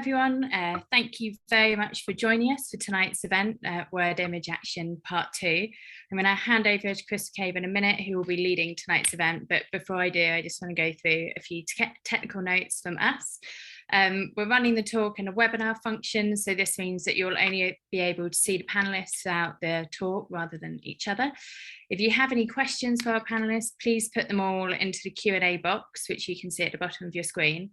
everyone. Thank you very much for joining us for tonight's event, Word Image Action Part 2. I'm going to hand over to Chris McCabe in a minute, who will be leading tonight's event. But before I do, I just want to go through a few technical notes from us. We're running the talk in a webinar function, so this means that you'll only be able to see the panelists throughout the talk rather than each other. If you have any questions for our panelists, please put them all into the Q&A box, which you can see at the bottom of your screen.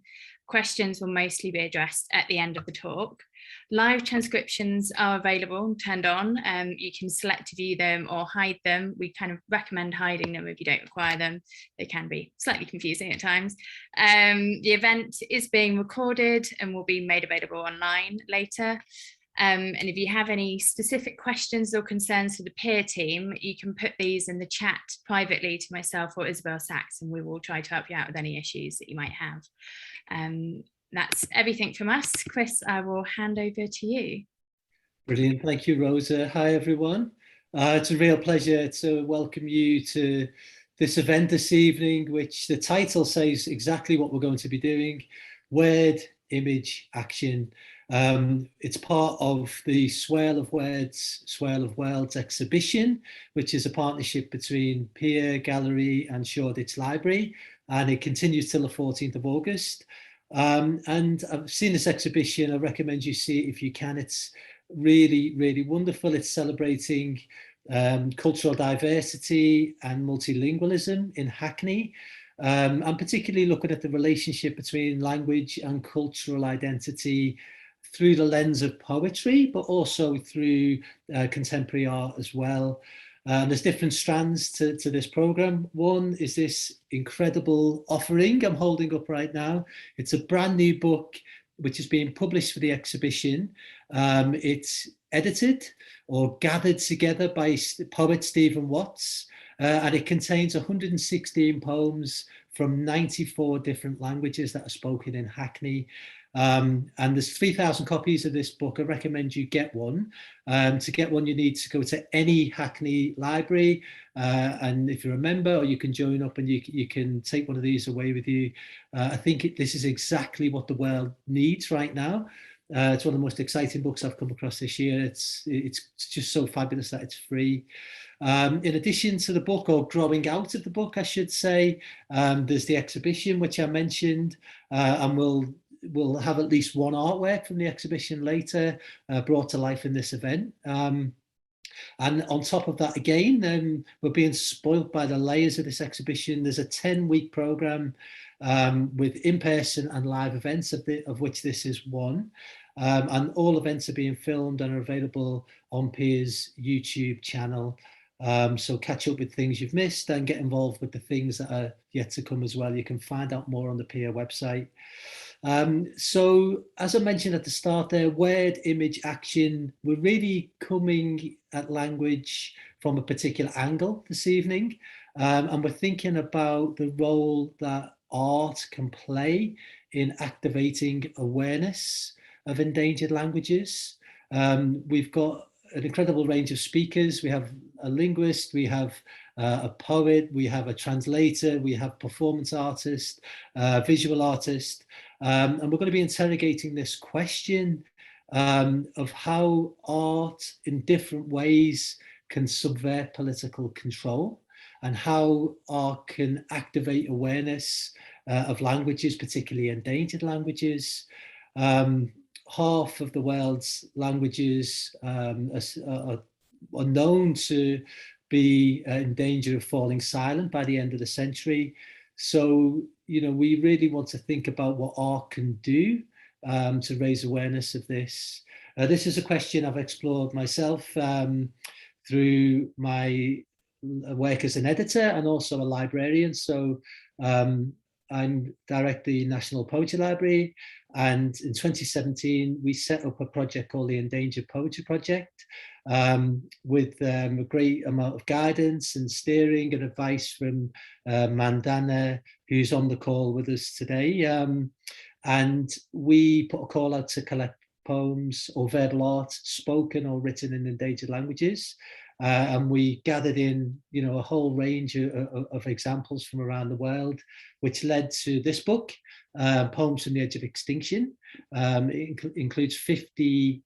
Questions will mostly be addressed at the end of the talk. Live transcriptions are available and turned on. You can select to view them or hide them. We kind of recommend hiding them if you don't require them. They can be slightly confusing at times. The event is being recorded and will be made available online later. And if you have any specific questions or concerns for the peer team, you can put these in the chat privately to myself or Isabel Sachs, and we will try to help you out with any issues that you might have. That's everything from us. Chris, I will hand over to you. Brilliant. Thank you, Rosa. Hi, everyone. It's a real pleasure to welcome you to this event this evening, which the title says exactly what we're going to be doing: Word, Image, Action. It's part of the Swirl of Words, Swirl of Worlds exhibition, which is a partnership between Peer Gallery and Shoreditch Library, and it continues till the 14th of August. And I've seen this exhibition. I recommend you see it if you can. It's really, really wonderful. It's celebrating cultural diversity and multilingualism in Hackney. I'm particularly looking at the relationship between language and cultural identity through the lens of poetry, but also through contemporary art as well. There's different strands to this programme. One is this incredible offering I'm holding up right now. It's a brand new book which is being published for the exhibition. It's edited or gathered together by poet Stephen Watts, and it contains 116 poems from 94 different languages that are spoken in Hackney. And there's 3,000 copies of this book. I recommend you get one. To get one, you need to go to any Hackney library, and if you're a member, or you can join up and you can take one of these away with you. I think this is exactly what the world needs right now. It's one of the most exciting books I've come across this year. It's just so fabulous that it's free. In addition to the book, or growing out of the book, I should say, there's the exhibition, which I mentioned, and we'll have at least one artwork from the exhibition later, brought to life in this event. And on top of that, again, we're being spoilt by the layers of this exhibition. There's a 10-week programme with in-person and live events, of which this is one. And all events are being filmed and are available on Peer's YouTube channel. So catch up with things you've missed and get involved with the things that are yet to come as well. You can find out more on the Peer website. So as I mentioned at the start there, word, image, action, we're really coming at language from a particular angle this evening. And we're thinking about the role that art can play in activating awareness of endangered languages. We've got an incredible range of speakers. We have a linguist, we have a poet, we have a translator, we have performance artist, visual artist, and we're going to be interrogating this question of how art in different ways can subvert political control, and how art can activate awareness of languages, particularly endangered languages. Half of the world's languages are known to be in danger of falling silent by the end of the century. So, you know, we really want to think about what art can do to raise awareness of this. This is a question I've explored myself through my work as an editor and also a librarian. So I'm direct the National Poetry Library, and in 2017 we set up a project called the Endangered Poetry Project, with a great amount of guidance and steering and advice from Mandana, who's on the call with us today. And we put a call out to collect poems or verbal art, spoken or written in endangered languages. And we gathered in, a whole range of examples from around the world, which led to this book, Poems from the Edge of Extinction. It includes 50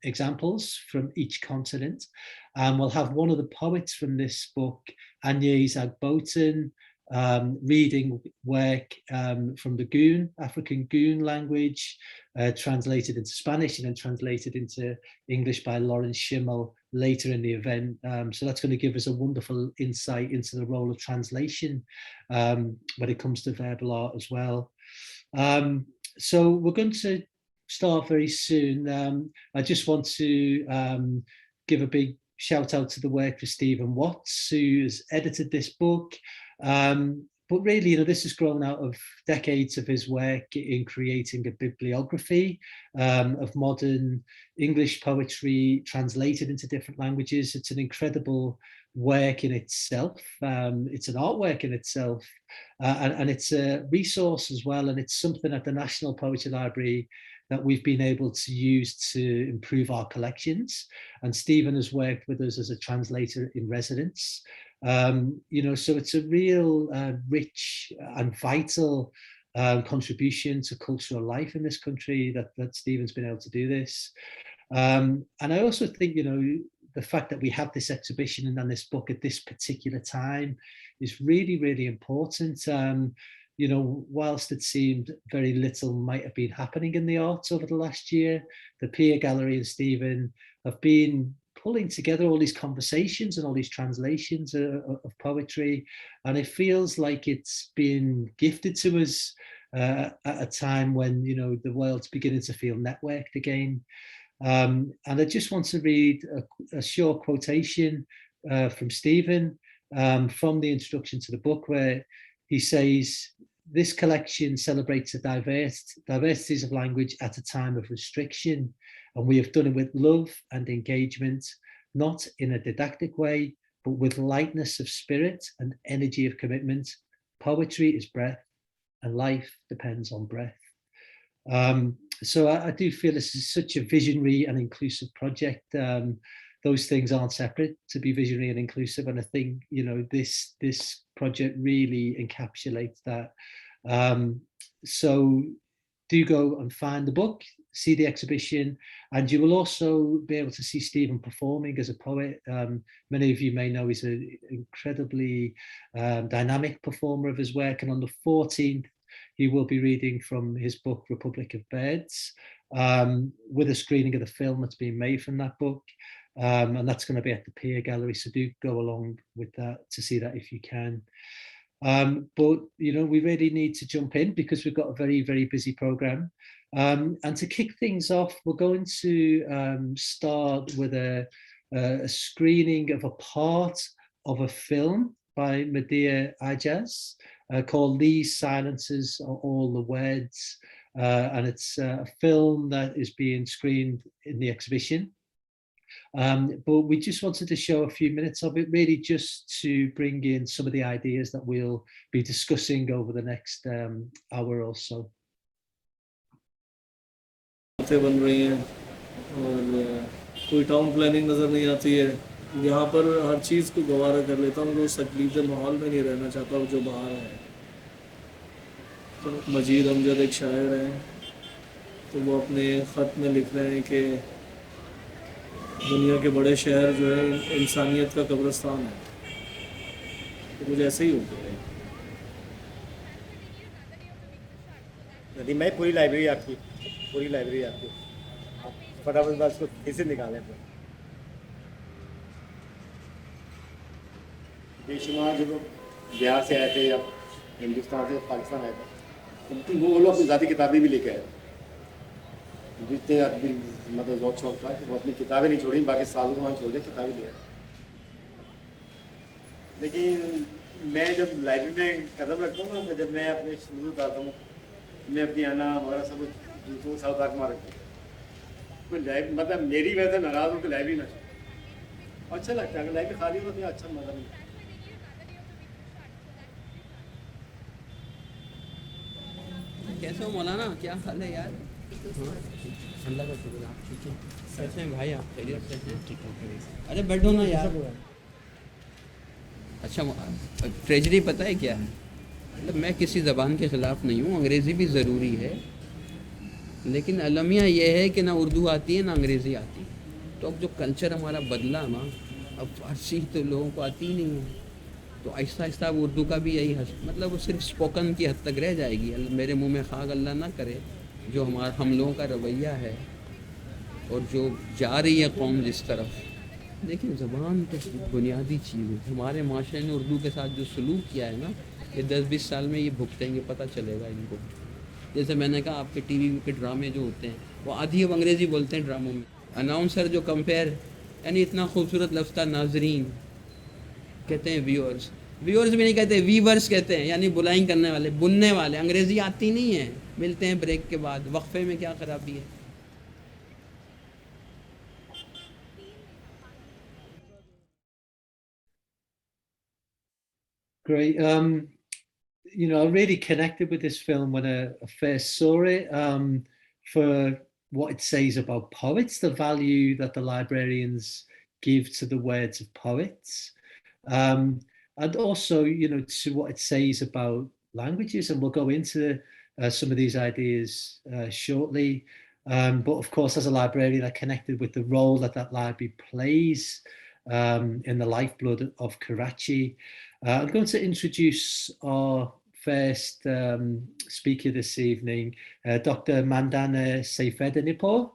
examples from each continent. And we'll have one of the poets from this book, Agnès Agboton, reading work from the Goon, African Goon language, translated into Spanish and then translated into English by Lawrence Schimel later in the event. So that's going to give us a wonderful insight into the role of translation when it comes to verbal art as well. So we're going to start very soon. I just want to give a big shout out to the work of Stephen Watts, who has edited this book. But really, this has grown out of decades of his work in creating a bibliography of modern English poetry translated into different languages. It's an incredible work in itself. It's an artwork in itself, and it's a resource as well. And it's something at the National Poetry Library that we've been able to use to improve our collections. And Stephen has worked with us as a translator in residence. So it's a real rich and vital contribution to cultural life in this country that Stephen's been able to do this. And I also think, the fact that we have this exhibition and this book at this particular time is really, really important. Whilst it seemed very little might have been happening in the arts over the last year, the Peer Gallery and Stephen have been pulling together all these conversations and all these translations of poetry, and it feels like it's been gifted to us at a time when the world's beginning to feel networked again. And I just want to read a short quotation from Stephen from the introduction to the book, where he says, "This collection celebrates the diversities of language at a time of restriction, and we have done it with love and engagement, not in a didactic way, but with lightness of spirit and energy of commitment. Poetry is breath, and life depends on breath." So I do feel this is such a visionary and inclusive project. Those things aren't separate, to be visionary and inclusive. And I think, this project really encapsulates that. So do go and find the book, see the exhibition, and you will also be able to see Stephen performing as a poet. Many of you may know he's an incredibly dynamic performer of his work. And on the 14th, he will be reading from his book, Republic of Birds, with a screening of the film that's being made from that book. And that's going to be at the Peer Gallery. So do go along with that to see that if you can. But, we really need to jump in because we've got a very, very busy program. And to kick things off, we're going to start with a screening of a part of a film by Medea Ijaz called These Silences Are All the Words. And it's a film that is being screened in the exhibition. But we just wanted to show a few minutes of it, really just to bring in some of the ideas that we'll be discussing over the next hour or so. बन रही हैं और कोई town planning नज़र नहीं आती है। यहाँ पर हर चीज़ को गवारा कर लेता हूँ, उस तकलीफ माहौल में नहीं रहना चाहता जो बाहर है। तो मजीद अमजद एक शायर हैं, तो वो अपने ख़त में लिख रहे हैं कि दुनिया के बड़े शहर जो है इंसानियत का कब्रिस्तान है। तो कुछ ऐसे ही हो गया है। मैं पूरी लाइब्रेरी आपकी फटाफट बस उसको कैसे निकालें। बेशुमार जो लोग बिहार से आए थे या हिंदुस्तान से पाकिस्तान आए थे, वो लोग अपनी ज़ाती किताबें भी लेके आए। जितने आदमी मतलब ज़ौक़ शौक़ था वो अपनी किताबें नहीं छोड़ी, बाकी सालों को वहाँ छोड़ दे किताबें ले आए। लेकिन मैं जब लाइब्रेरी में कदम रखता हूँ ना, जब मैं अपने शुरू उतारता हूँ, मैं अपनी आना वगैरह सब कुछ साउथ आर्क मार रखता हूँ। मतलब मेरी वजह से नाराज़ हूँ कि लाइब्रेरी ना अच्छा लगता है। अगर लाइब्रेरी खाली हो तो अच्छा मज़ा नहीं। कैसे हो मौलाना, क्या हाल है यार? अल्लाह का शुक्र आप ठीक हैं कैसे हैं भाई आप खैरियत से हैं अरे बैठो ना यार अच्छा ट्रेजरी पता है क्या है मतलब मैं किसी ज़बान के ख़िलाफ़ नहीं हूँ अंग्रेज़ी भी ज़रूरी है लेकिन अलमिया ये है कि ना उर्दू आती है ना अंग्रेज़ी आती है तो अब जो कल्चर हमारा बदला ना अब फारसी तो लोगों को आती ही नहीं है तो आहिस्ता आहिस्ता अब उर्दू का भी यही मतलब वो सिर्फ स्पोकन की हद तक रह जाएगी मेरे मुंह में खाक अल्लाह ना करे जो हम लोगों का रवैया है और जो जा रही है कौम जिस तरफ लेकिन ज़बान तो बुनियादी चीज़ है हमारे माशरे ने उर्दू के साथ जो सलूक किया है ना ये 10-20 साल में ये भुगतेंगे पता चलेगा इनको जैसे मैंने कहा आपके टीवी के ड्रामे जो होते हैं वो आधी अब अंग्रेज़ी बोलते हैं ड्रामों में अनाउंसर जो कंपेयर यानी इतना खूबसूरत लफ्ज़ था नाजरीन कहते हैं व्यूअर्स व्यूअर्स भी नहीं कहते वीवर्स कहते हैं यानी बुलाइंग करने वाले बुनने वाले अंग्रेज़ी आती नहीं है मिलते हैं ब्रेक के बाद वक्फे में क्या खराबी है Great. You know, I really connected with this film when I first saw it for what it says about poets, the value that the librarians give to the words of poets. And also, you know, to what it says about languages. And we'll go into some of these ideas shortly. But of course, as a librarian, I connected with the role that that library plays in the lifeblood of Karachi. I'm going to introduce our first speaker this evening, Dr. Mandana Seyfeddinipur.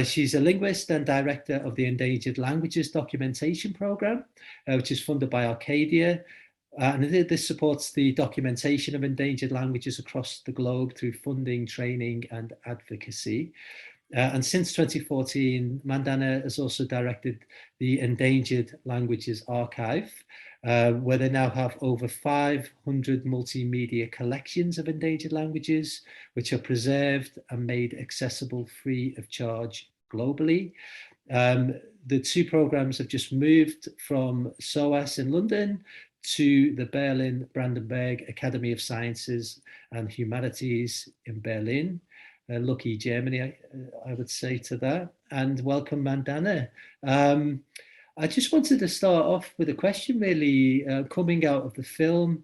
She's a linguist and director of the Endangered Languages Documentation Programme, which is funded by Arcadia. And this supports the documentation of endangered languages across the globe through funding, training, and advocacy. And since 2014, Mandana has also directed the Endangered Languages Archive, where they now have over 500 multimedia collections of endangered languages, which are preserved and made accessible free of charge globally. The two programs have just moved from SOAS in London to the Berlin Brandenburg Academy of Sciences and Humanities in Berlin. Lucky Germany, I would say to that. And welcome, Mandana. I just wanted to start off with a question, really, coming out of the film,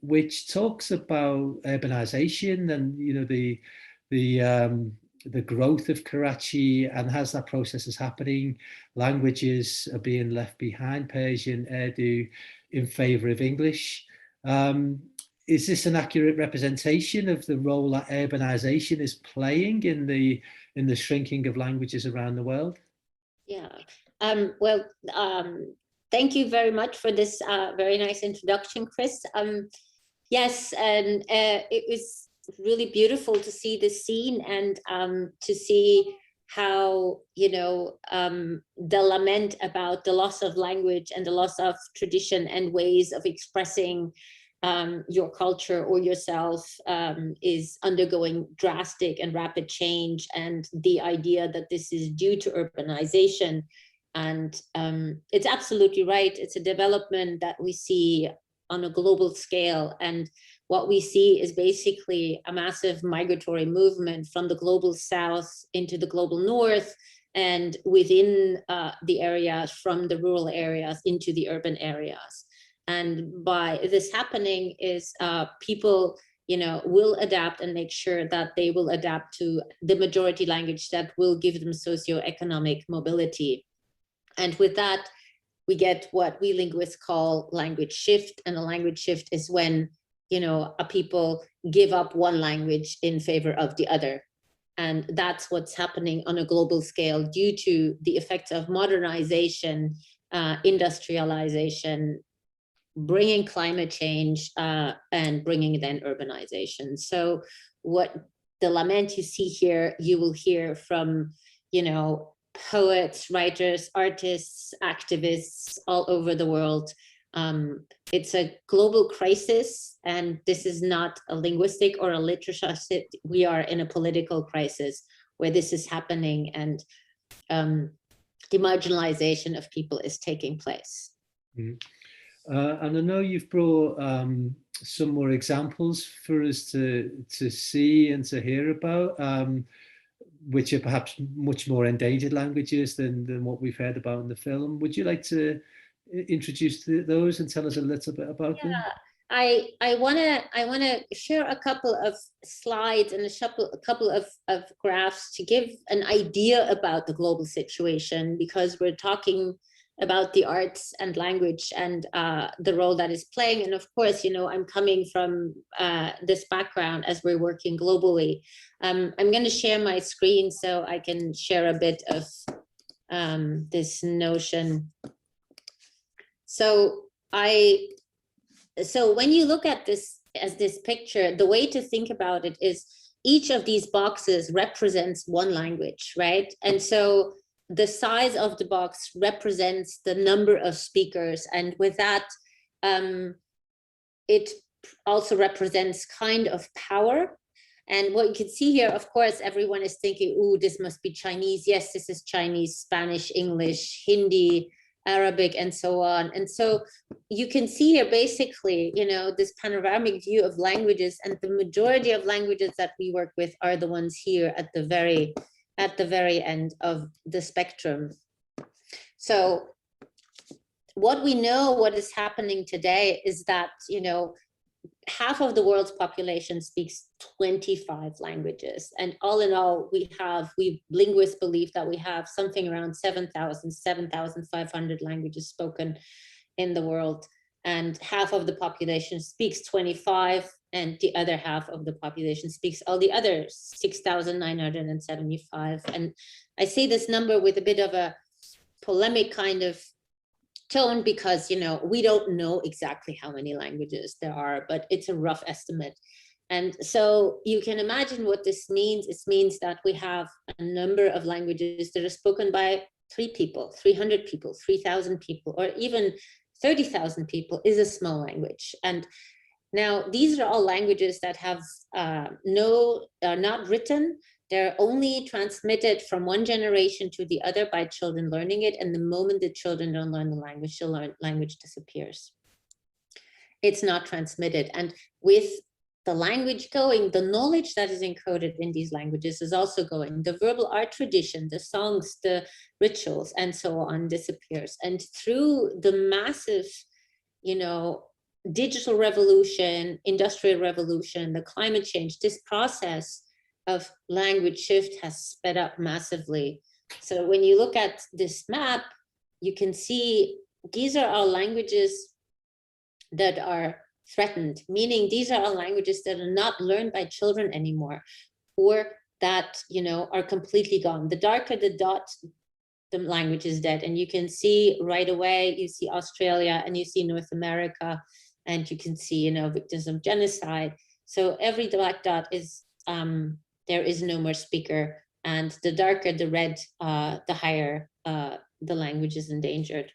which talks about urbanization and, you know, the growth of Karachi, and as that process is happening, languages are being left behind, Persian, Urdu, in favor of English. Is this an accurate representation of the role that urbanization is playing in the shrinking of languages around the world? Yeah. Thank you very much for this very nice introduction, Chris. Yes, and it was really beautiful to see this scene and to see how, you know, the lament about the loss of language and the loss of tradition and ways of expressing your culture or yourself is undergoing drastic and rapid change, and the idea that this is due to urbanization. And it's absolutely right. It's a development that we see on a global scale. And what we see is basically a massive migratory movement from the global south into the global north, and within the areas, from the rural areas into the urban areas. And by this happening is people, you know, will adapt and make sure that they will adapt to the majority language that will give them socioeconomic mobility. And with that, we get what we linguists call language shift. And a language shift is when, you know, a people give up one language in favor of the other. And that's what's happening on a global scale due to the effects of modernization, industrialization, bringing climate change, and bringing then urbanization. So what the lament you see here, you will hear from, you know, poets, writers, artists, activists all over the world. It's a global crisis, and this is not a linguistic or a literature. We are in a political crisis where this is happening, and the marginalization of people is taking place. Mm. And I know you've brought some more examples for us to see and to hear about. which are perhaps much more endangered languages than what we've heard about in the film. Would you like to introduce those and tell us a little bit about them? I wanna share a couple of slides and a couple of graphs to give an idea about the global situation, because we're talking about the arts and language and the role that is playing. And of course, you know, I'm coming from this background as we're working globally. I'm going to share my screen so I can share a bit of this notion. So when you look at this as this picture, the way to think about it is each of these boxes represents one language, right? And so the size of the box represents the number of speakers. And with that, it also represents kind of power. And what you can see here, of course, everyone is thinking, oh, this must be Chinese. Yes, this is Chinese, Spanish, English, Hindi, Arabic, and so on. And so you can see here basically, you know, this panoramic view of languages, and the majority of languages that we work with are the ones here at the very end of the spectrum. So what we know, what is happening today is that, you know, half of the world's population speaks 25 languages. And all in all, we linguists believe that we have something around 7,500 languages spoken in the world. And half of the population speaks 25, and the other half of the population speaks all the other 6,975. And I say this number with a bit of a polemic kind of tone, because, you know, we don't know exactly how many languages there are, but it's a rough estimate. And so you can imagine what this means. It means that we have a number of languages that are spoken by 3 people, 300 people, 3,000 people, or even 30,000 people is a small language. And now these are all languages that have are not written. They're only transmitted from one generation to the other by children learning it. And the moment the children don't learn the language, the language disappears. It's not transmitted. And with the language going, the knowledge that is encoded in these languages is also going. The verbal art tradition, the songs, the rituals, and so on disappears. And through the massive, you know, digital revolution, industrial revolution, the climate change, this process of language shift has sped up massively. So when you look at this map, you can see these are all languages that are threatened, meaning these are all languages that are not learned by children anymore, or that, you know, are completely gone. The darker the dot, the language is dead. And you can see right away, you see Australia and you see North America, and you can see, you know, victims of genocide. So every black dot is, there is no more speaker, and the darker the red, the higher the language is endangered.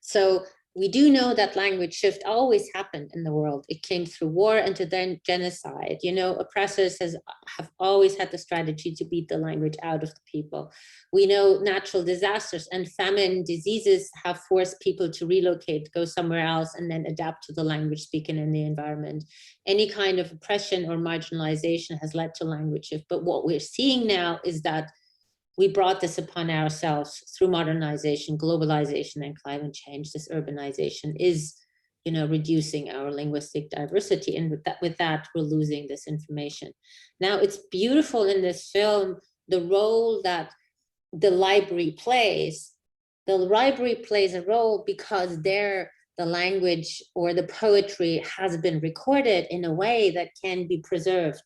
So we do know that language shift always happened in the world. It came through war and to then genocide. You know, oppressors have always had the strategy to beat the language out of the people. We know natural disasters and famine, diseases have forced people to relocate, go somewhere else, and then adapt to the language spoken in the environment. Any kind of oppression or marginalization has led to language shift. But what we're seeing now is that we brought this upon ourselves through modernization, globalization, and climate change. This urbanization is, you know, reducing our linguistic diversity, and with that, we're losing this information. Now, it's beautiful in this film, the role that the library plays. The library plays a role because there, the language or the poetry has been recorded in a way that can be preserved.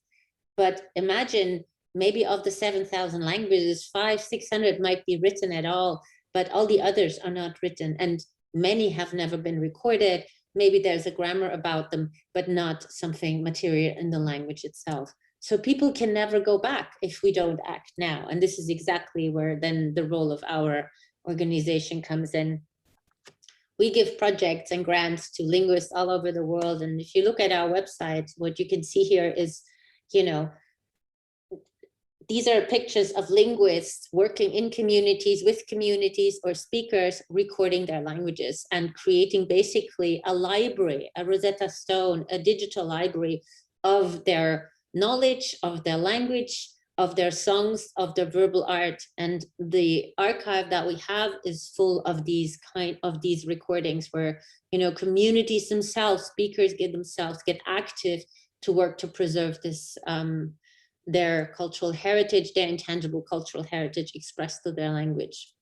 But imagine, maybe of the 7,000 languages, 500-600 might be written at all, but all the others are not written, and many have never been recorded. Maybe there's a grammar about them, but not something material in the language itself. So people can never go back if we don't act now. And this is exactly where then the role of our organization comes in. We give projects and grants to linguists all over the world. And if you look at our website, what you can see here is, you know, these are pictures of linguists working in communities, with communities or speakers, recording their languages and creating basically a library, a Rosetta Stone, a digital library of their knowledge, of their language, of their songs, of their verbal art. And the archive that we have is full of these recordings where, you know, communities themselves, speakers get active to work to preserve this, their cultural heritage, their intangible cultural heritage expressed through their language.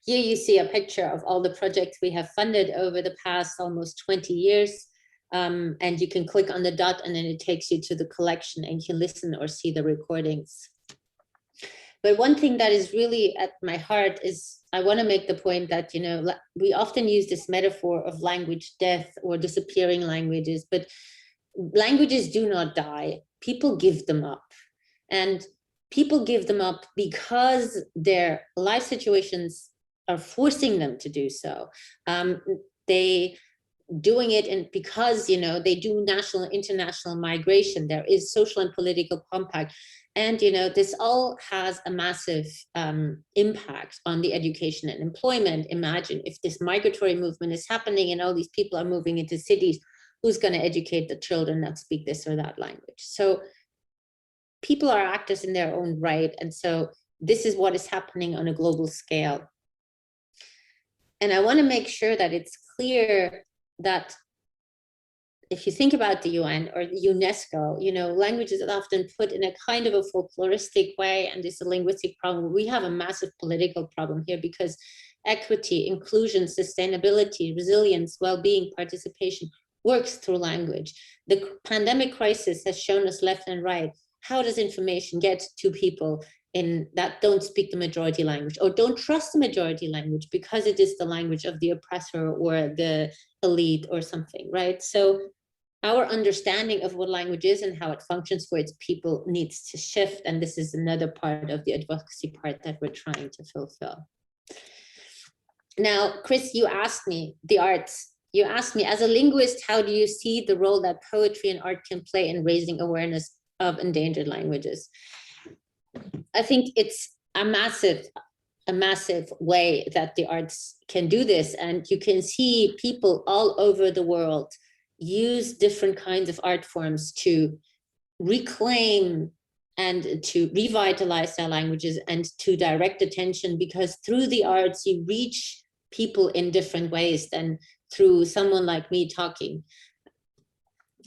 Here you see a picture of all the projects we have funded over the past almost 20 years. And you can click on the dot and then it takes you to the collection and you can listen or see the recordings. But one thing that is really at my heart is I want to make the point that, you know, we often use this metaphor of language death or disappearing languages, but languages do not die. People give them up. And people give them up because their life situations are forcing them to do so. They doing it and because, you know, they do national and international migration, there is social and political compact. And, you know, this all has a massive impact on the education and employment. Imagine if this migratory movement is happening and all these people are moving into cities, who's going to educate the children that speak this or that language? So people are actors in their own right. And so this is what is happening on a global scale. And I want to make sure that it's clear that if you think about the UN or the UNESCO, you know, languages are often put in a kind of a folkloristic way, and it's a linguistic problem. We have a massive political problem here because equity, inclusion, sustainability, resilience, well-being, participation works through language. The pandemic crisis has shown us left and right, how does information get to people that don't speak the majority language or don't trust the majority language because it is the language of the oppressor or the elite or something, right? So our understanding of what language is and how it functions for its people needs to shift. And this is another part of the advocacy part that we're trying to fulfill. Now, Chris, you asked me the arts. You asked me, as a linguist, how do you see the role that poetry and art can play in raising awareness of endangered languages? I think it's a massive way that the arts can do this. And you can see people all over the world use different kinds of art forms to reclaim and to revitalize their languages and to direct attention, because through the arts, you reach people in different ways than through someone like me talking.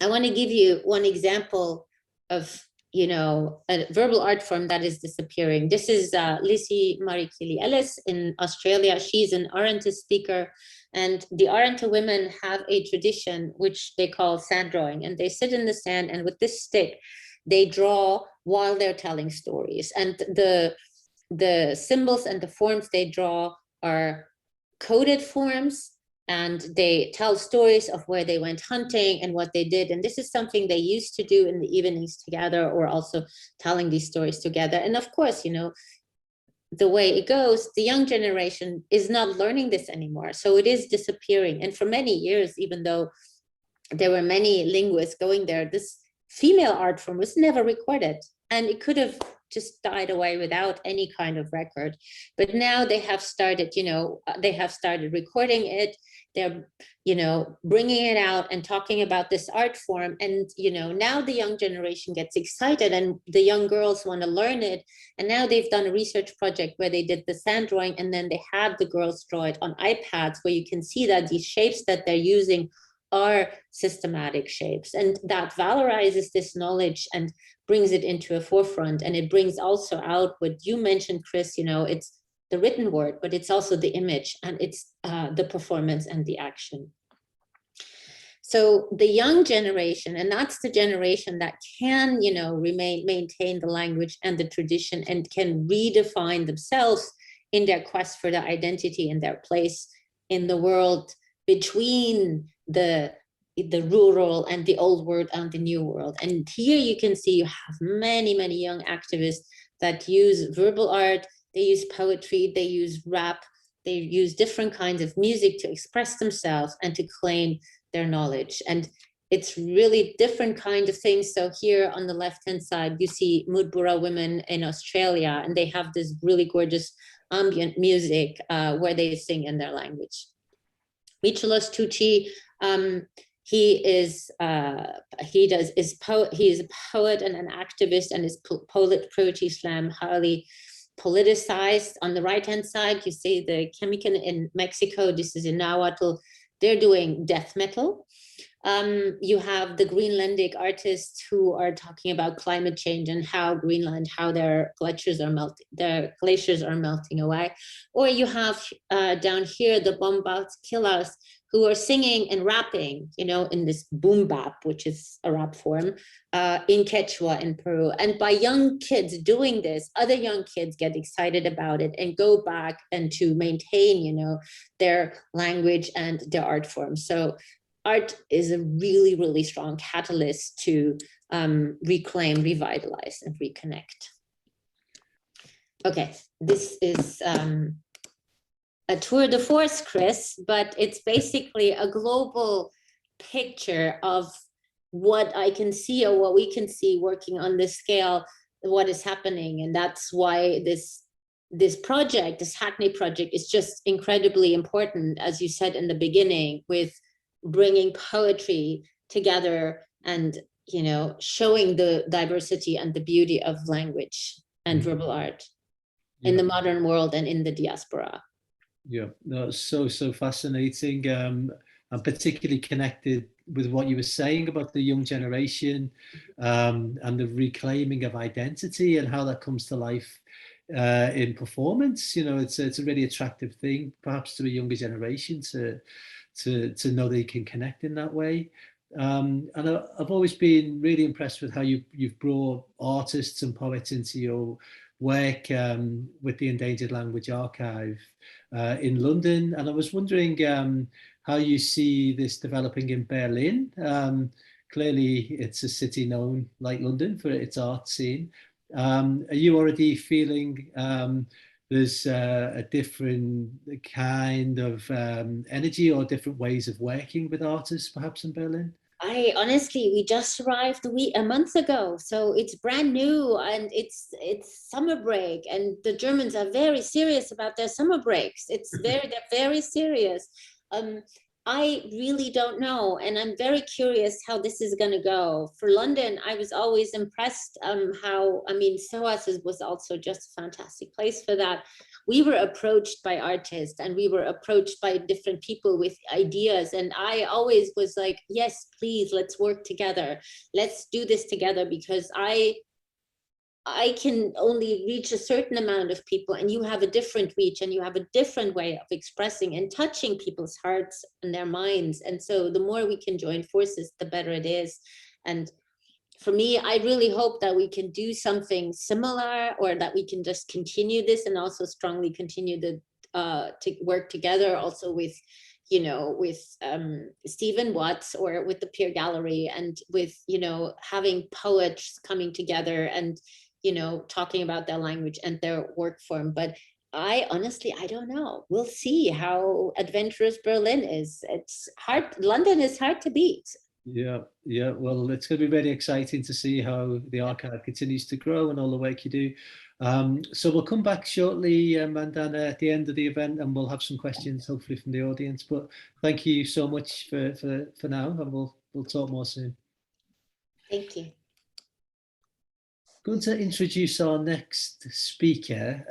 I want to give you one example of, you know, a verbal art form that is disappearing. This is Lizzie Marie Kelly Ellis in Australia. She's an Arrernte speaker, and the Arrernte women have a tradition which they call sand drawing, and they sit in the sand and with this stick, they draw while they're telling stories. And the symbols and the forms they draw are coded forms, and they tell stories of where they went hunting and what they did. And this is something they used to do in the evenings together, or also telling these stories together. And of course, you know, the way it goes, the young generation is not learning this anymore. So it is disappearing. And for many years, even though there were many linguists going there, this female art form was never recorded. And it could have just died away without any kind of record. But now they have started, you know, they have started recording it. They're, you know, bringing it out and talking about this art form. And, you know, now the young generation gets excited and the young girls want to learn it. And now they've done a research project where they did the sand drawing, and then they had the girls draw it on iPads, where you can see that these shapes that they're using are systematic shapes. And that valorizes this knowledge and brings it into a forefront. And it brings also out what you mentioned, Chris, you know, it's the written word, but it's also the image, and it's the performance and the action. So the young generation, and that's the generation that can, you know, maintain the language and the tradition and can redefine themselves in their quest for the identity and their place in the world between the rural and the old world and the new world. And here you can see you have many, many young activists that use verbal art, they use poetry, they use rap, they use different kinds of music to express themselves and to claim their knowledge. And it's really different kind of things. So here on the left-hand side, you see Mudbura women in Australia, and they have this really gorgeous ambient music where they sing in their language. Michelos Tucci, he is he is a poet and an activist, and his poetry slam highly politicized. On the right hand side, you see the Kemican in Mexico. This is in Nahuatl. They're doing death metal. You have the Greenlandic artists who are talking about climate change and how Greenland, how their glaciers are melting away. Or you have down here the Bombats Killers, who are singing and rapping, you know, in this boom bap, which is a rap form, in Quechua in Peru. And by young kids doing this, other young kids get excited about it and go back and to maintain, you know, their language and their art form. So art is a really, really strong catalyst to reclaim, revitalize, and reconnect. Okay, this is a tour de force, Chris, but it's basically a global picture of what I can see or what we can see working on this scale, what is happening. And that's why this project, this Hackney project, is just incredibly important, as you said in the beginning, with bringing poetry together and, you know, showing the diversity and the beauty of language and verbal art in the modern world and in the diaspora. Yeah, no, it's so fascinating. I'm particularly connected with what you were saying about the young generation and the reclaiming of identity and how that comes to life in performance. You know, it's a really attractive thing, perhaps to a younger generation to know they can connect in that way. And I've always been really impressed with how you've brought artists and poets into your work with the Endangered Language Archive in London. And I was wondering how you see this developing in Berlin. Clearly, it's a city known, like London, for its art scene. Are you already feeling there's a different kind of energy or different ways of working with artists, perhaps in Berlin? I honestly, we just arrived a month ago, so it's brand new, and it's summer break, and the Germans are very serious about their summer breaks. They're very serious. I really don't know, and I'm very curious how this is going to go. For London, I was always impressed SOAS was also just a fantastic place for that. We were approached by artists and we were approached by different people with ideas, and I always was like, yes, please, let's work together. Let's do this together, because I can only reach a certain amount of people, and you have a different reach, and you have a different way of expressing and touching people's hearts and their minds. And so the more we can join forces, the better it is. And for me, I really hope that we can do something similar, or that we can just continue this and also strongly continue to work together also with, you know, with Stephen Watts or with the Peer Gallery, and with, you know, having poets coming together and, you know, talking about their language and their work form. But I honestly don't know. We'll see how adventurous Berlin is. It's hard. London is hard to beat. Yeah. Well, it's going to be very exciting to see how the archive continues to grow and all the work you do. So we'll come back shortly, Mandana, at the end of the event, and we'll have some questions, hopefully, from the audience. But thank you so much for now, and we'll talk more soon. Thank you. Going to introduce our next speaker,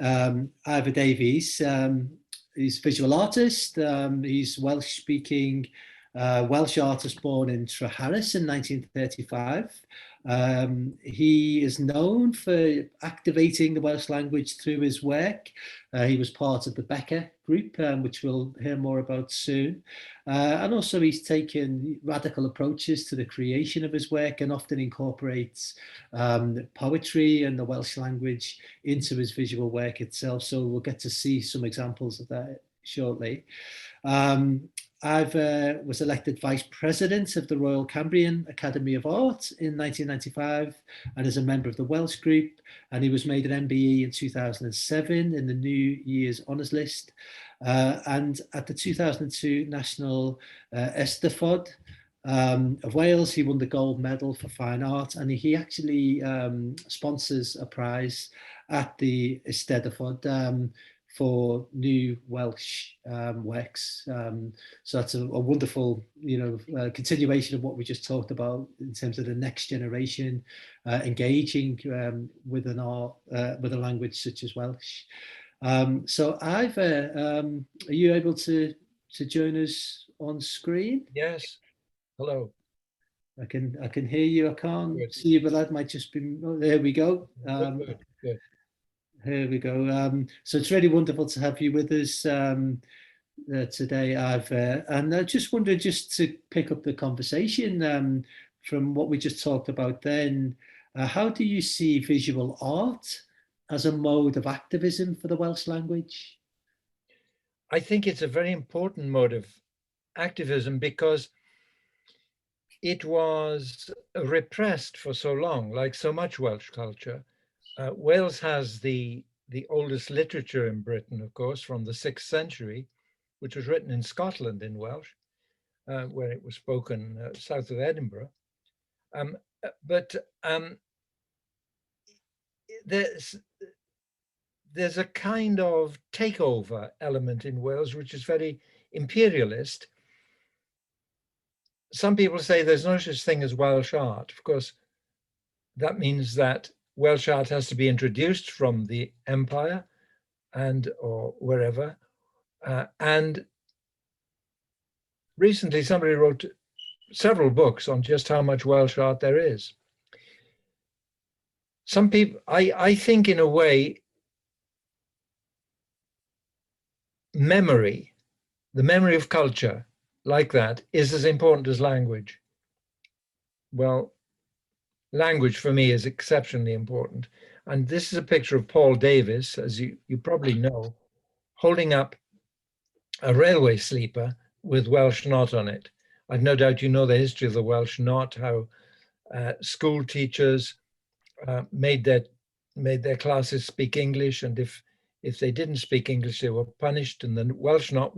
Ivor Davies. He's a visual artist. He's Welsh-speaking Welsh artist born in Treharris in 1935. He is known for activating the Welsh language through his work. He was part of the Becker group, which we'll hear more about soon. And also he's taken radical approaches to the creation of his work and often incorporates poetry and the Welsh language into his visual work itself. So we'll get to see some examples of that shortly. Ivor was elected Vice President of the Royal Cambrian Academy of Art in 1995 and is a member of the Welsh group, and he was made an MBE in 2007 in the New Year's Honours List, and at the 2002 National Eisteddfod of Wales he won the gold medal for fine art, and he actually sponsors a prize at the Eisteddfod for new Welsh works. So that's a wonderful, continuation of what we just talked about in terms of the next generation engaging with an art, with a language such as Welsh. So Ivor, are you able to join us on screen? Yes. Hello. I can hear you. I can't Good. see you, but that might just be. Oh, there we go. Good. Here we go. So it's really wonderful to have you with us today, Ivor. And I just wondered, just to pick up the conversation from what we just talked about then, how do you see visual art as a mode of activism for the Welsh language? I think it's a very important mode of activism because it was repressed for so long, like so much Welsh culture. Wales has the oldest literature in Britain, of course, from the 6th century, which was written in Scotland in Welsh, where it was spoken south of Edinburgh. But there's a kind of takeover element in Wales, which is very imperialist. Some people say there's no such thing as Welsh art. Of course, that means that Welsh art has to be introduced from the empire or wherever. And recently somebody wrote several books on just how much Welsh art there is. Some people, I think in a way, memory, the memory of culture like that is as important as language. Well, language for me is exceptionally important. And this is a picture of Paul Davies, as you probably know, holding up a railway sleeper with Welsh knot on it. I've no doubt you know the history of the Welsh knot, how school teachers made their classes speak English, and if they didn't speak English, they were punished, and the Welsh knot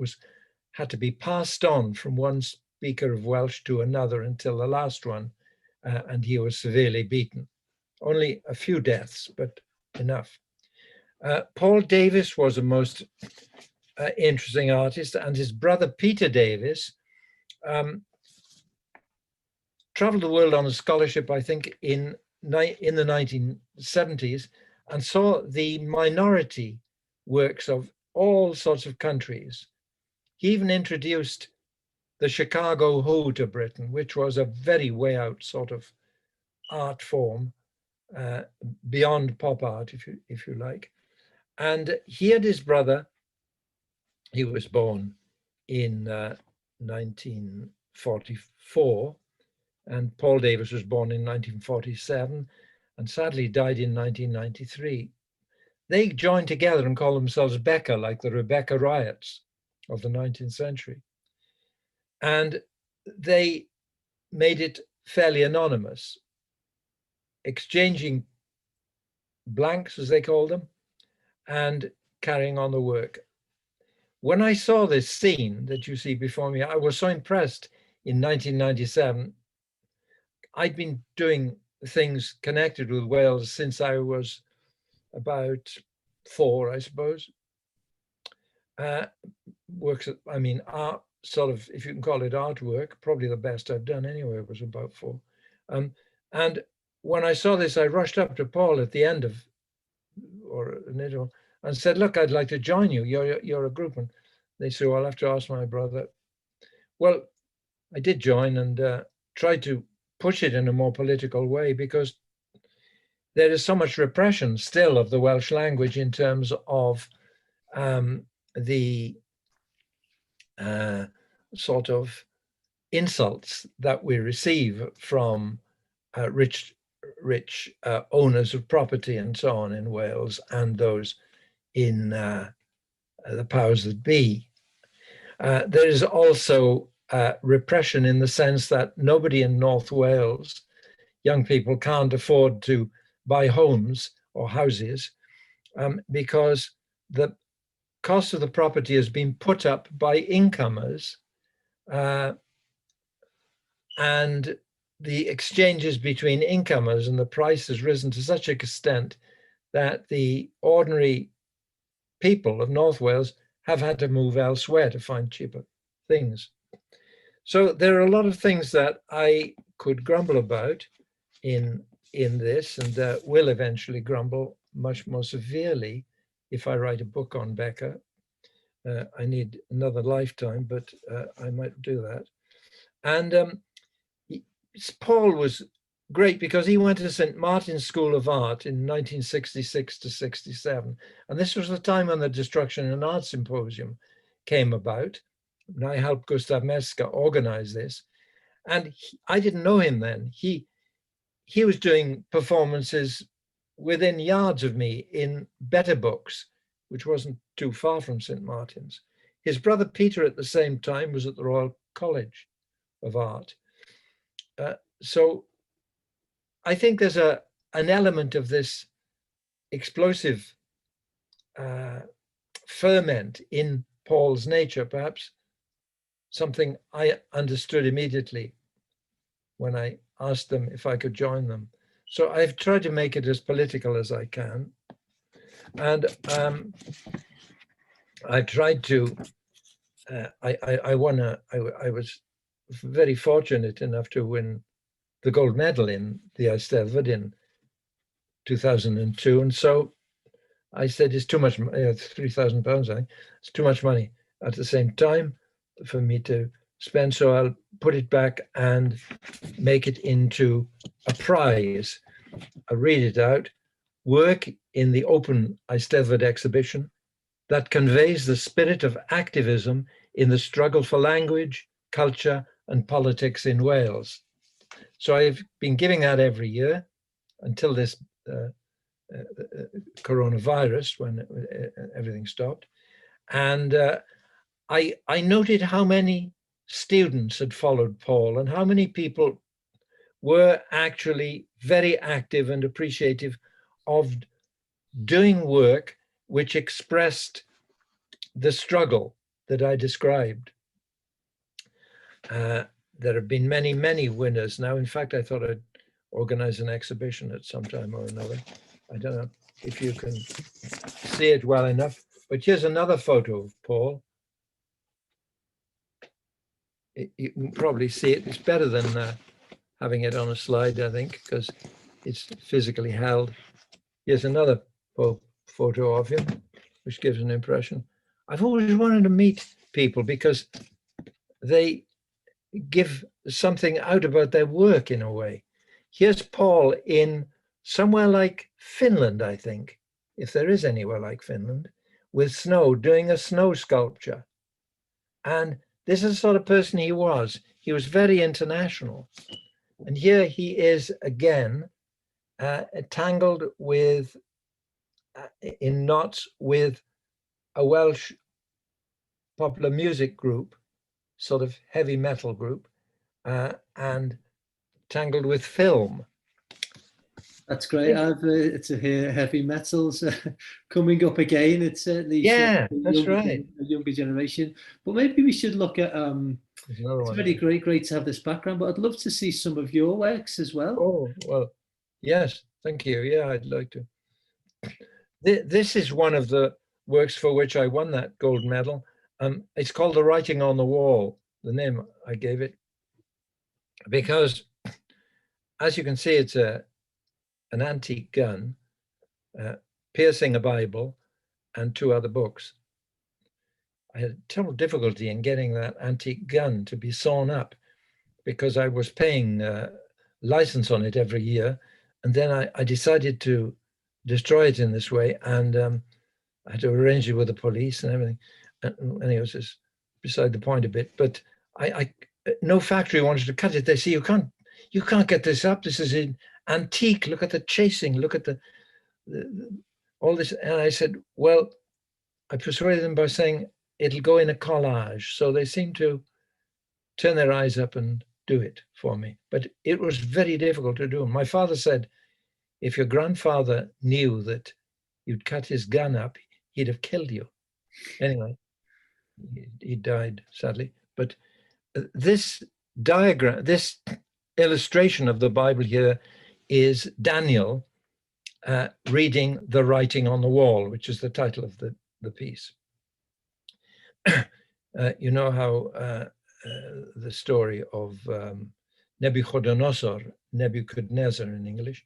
had to be passed on from one speaker of Welsh to another until the last one, and he was severely beaten. Only a few deaths, but enough. Paul Davies was a most interesting artist, and his brother Peter Davies traveled the world on a scholarship, I think, in the 1970s, and saw the minority works of all sorts of countries. He even introduced the Chicago Who to Britain, which was a very way out sort of art form, beyond pop art, if you like. And he and his brother, he was born in 1944, and Paul Davies was born in 1947, and sadly died in 1993. They joined together and called themselves Becca, like the Rebecca riots of the 19th century. And they made it fairly anonymous, exchanging blanks, as they called them, and carrying on the work. When I saw this scene that you see before me, I was so impressed in 1997. I'd been doing things connected with Wales since I was about 4, I suppose. Art, sort of, if you can call it artwork, probably the best I've done anyway, was about 4. And when I saw this, I rushed up to Paul at the end of, or an interval, and said, look, I'd like to join you. You're a group. And they said, well, I'll have to ask my brother. Well, I did join and tried to push it in a more political way, because there is so much repression still of the Welsh language in terms of the sort of insults that we receive from rich owners of property and so on in Wales, and those in the powers that be. There is also repression in the sense that nobody in North Wales, young people, can't afford to buy homes or houses because the cost of the property has been put up by incomers, and the exchanges between incomers and the price has risen to such an extent that the ordinary people of North Wales have had to move elsewhere to find cheaper things. So there are a lot of things that I could grumble about in this, and will eventually grumble much more severely if I write a book on Becker. I need another lifetime, but I might do that. And Paul was great because he went to St. Martin's School of Art in 1966 to 67. And this was the time when the Destruction and Art Symposium came about. And I helped Gustav Metzger organize this. And I didn't know him then. He was doing performances within yards of me in Better Books, which wasn't too far from St. Martin's. His brother Peter at the same time was at the Royal College of Art. So I think there's an element of this explosive ferment in Paul's nature, perhaps something I understood immediately when I asked them if I could join them. So I've tried to make it as political as I can. And I tried to, I was very fortunate enough to win the gold medal in the Eisteddfod in 2002. And so I said, it's too much, £3,000, I think. It's too much money at the same time for me to spend. So I'll put it back and make it into a prize. I'll read it out. Work in the open Eisteddfod exhibition that conveys the spirit of activism in the struggle for language, culture, and politics in Wales. So I've been giving that every year until this coronavirus, when everything stopped. And I noted how many students had followed Paul and how many people were actually very active and appreciative of doing work which expressed the struggle that I described. There have been many, many winners now. In fact, I thought I'd organize an exhibition at some time or another. I don't know if you can see it well enough, but here's another photo of Paul. You can probably see it. It's better than having it on a slide, I think, because it's physically held. Here's another photo of him, which gives an impression. I've always wanted to meet people because they give something out about their work in a way. Here's Paul in somewhere like Finland, I think, if there is anywhere like Finland, with snow, doing a snow sculpture. And this is the sort of person he was. He was very international. And here he is again, tangled with, in knots with a Welsh popular music group, sort of heavy metal group, and tangled with film. That's great. To hear heavy metals coming up again. It's certainly that's right. A younger generation. But maybe we should look at. It's really great to have this background. But I'd love to see some of your works as well. Oh well, yes, thank you. Yeah, I'd like to. This is one of the works for which I won that gold medal. It's called The Writing on the Wall, the name I gave it, because as you can see, it's an antique gun, piercing a Bible, and 2 other books. I had terrible difficulty in getting that antique gun to be sawn up because I was paying license on it every year. And then I decided to destroy it in this way, and I had to arrange it with the police and everything. And anyway, it's just beside the point a bit. But no factory wanted to cut it. They say, you can't get this up. This is in antique. Look at the chasing. Look at the all this. And I said, well, I persuaded them by saying it'll go in a collage. So they seemed to turn their eyes up and do it for me. But it was very difficult to do. My father said, if your grandfather knew that you'd cut his gun up, he'd have killed you. Anyway, he died, sadly. But this diagram, this illustration of the Bible here is Daniel reading The Writing on the Wall, which is the title of the the piece. You know how the story of Nebuchadnezzar in English,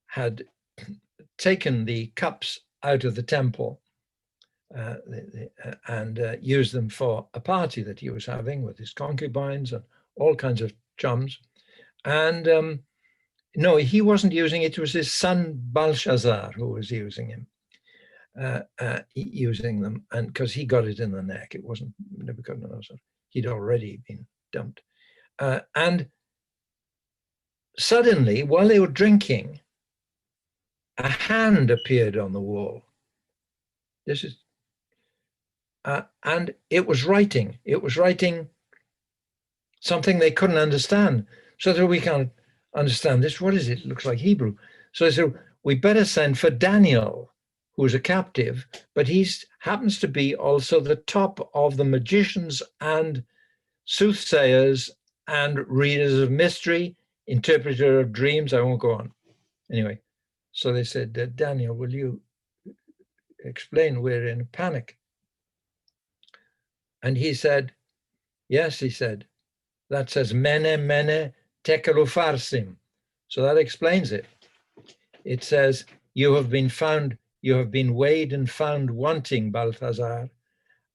had taken the cups out of the temple and used them for a party that he was having with his concubines and all kinds of chums. And no, he wasn't using it. It was his son Belshazzar who was using him. Using them, and because he got it in the neck, it wasn't Nebuchadnezzar. He'd already been dumped. And suddenly, while they were drinking, a hand appeared on the wall. This is, and it was writing. It was writing something they couldn't understand. So that we can't understand this. What is it? It looks like Hebrew. So they said, we better send for Daniel, who's a captive, but he happens to be also the top of the magicians and soothsayers and readers of mystery, interpreter of dreams. I won't go on. Anyway, so they said, Daniel, will you explain? We're in a panic. And he said, yes, he said, that says, mene, mene, tekel upharsim. So that explains it. It says, you have been found, you have been weighed and found wanting, Balthazar,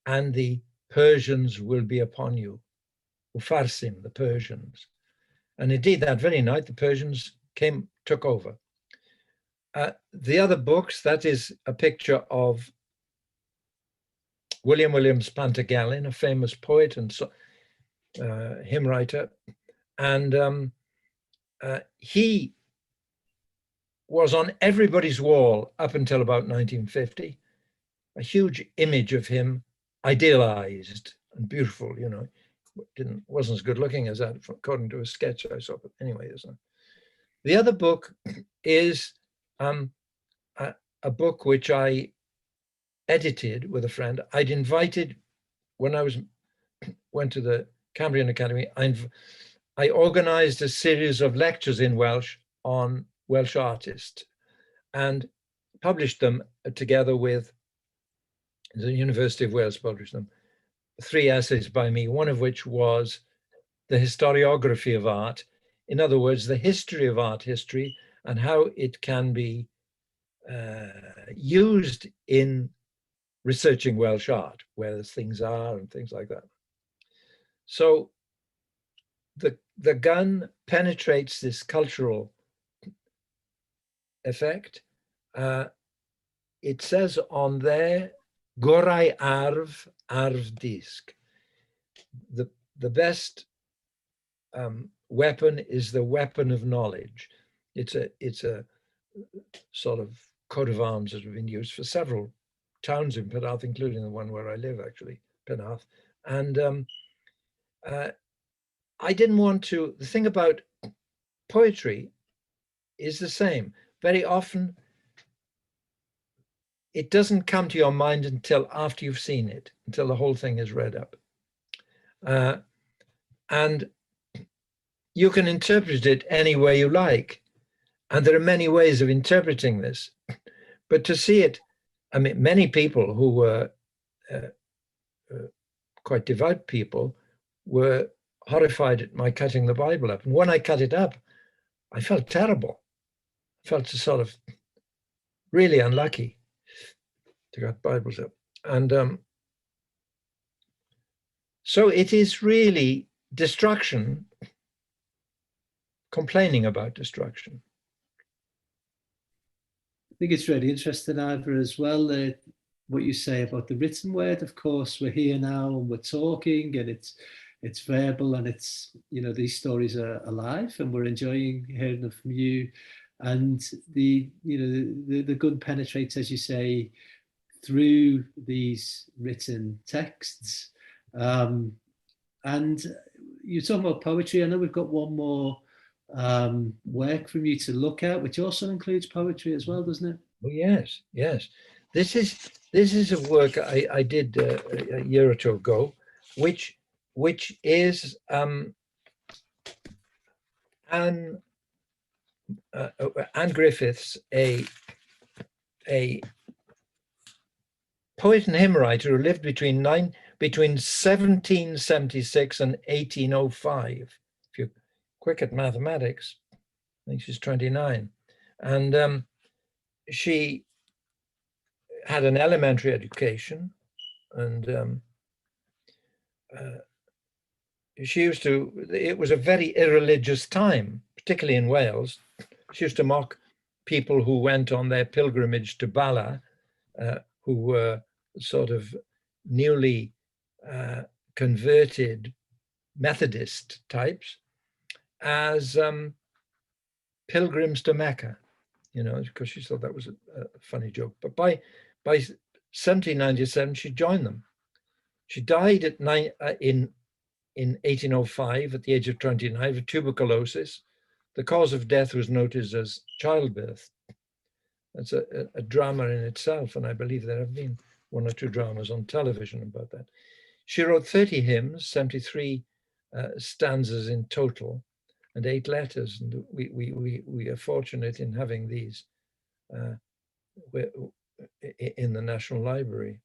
and the Persians will be upon you. Upharsim, the Persians. And indeed, that very night, the Persians took over. The other books, that is a picture of William Williams Pantagallin, a famous poet and hymn writer. And he was on everybody's wall up until about 1950, a huge image of him, idealized and beautiful, you know. Wasn't as good looking as that, according to a sketch I saw, but anyway. The other book is a book which I edited with a friend. I'd invited, when I went to the Cambrian Academy, I organized a series of lectures in Welsh on Welsh artists and published them together with the University of Wales, published them. 3 essays by me, one of which was the historiography of art. In other words, the history of art history and how it can be used in researching Welsh art, where things are and things like that. So the gun penetrates this cultural effect. It says on there, Gorau arf disc. The best weapon is the weapon of knowledge. It's a sort of coat of arms that have been used for several towns in Penarth, including the one where I live, actually, Penarth. And I didn't want to, the thing about poetry is the same. Very often, it doesn't come to your mind until after you've seen it, until the whole thing is read up. And you can interpret it any way you like. And there are many ways of interpreting this. But to see it, I mean, many people who were quite devout people were horrified at my cutting the Bible up. And when I cut it up, I felt terrible. I felt sort of really unlucky to cut Bibles up. And so it is really destruction, complaining about destruction. I think it's really interesting, Ivor, as well, what you say about the written word. Of course, we're here now and we're talking, and it's verbal, and it's, you know, these stories are alive, and we're enjoying hearing them from you. And the gun penetrates, as you say, through these written texts. And you're talking about poetry. I know we've got one more work from you to look at, which also includes poetry as well, doesn't it? Well, yes, yes. This is a work I did a year or two ago, which is Anne Griffith's a poet and hymn writer who lived between 1776 and 1805. If you're quick at mathematics, I think she's 29. And she had an elementary education, and she used to, it was a very irreligious time, particularly in Wales. She used to mock people who went on their pilgrimage to Bala, who were sort of newly converted Methodist types, as pilgrims to Mecca, you know, because she thought that was a funny joke. But by 1797, she joined them. She died at in 1805 at the age of 29 of tuberculosis. The cause of death was noted as childbirth. That's a drama in itself, and I believe there have been 1 or 2 dramas on television about that. She wrote 30 hymns, 73 stanzas in total, and 8 letters. And we are fortunate in having these in the National Library.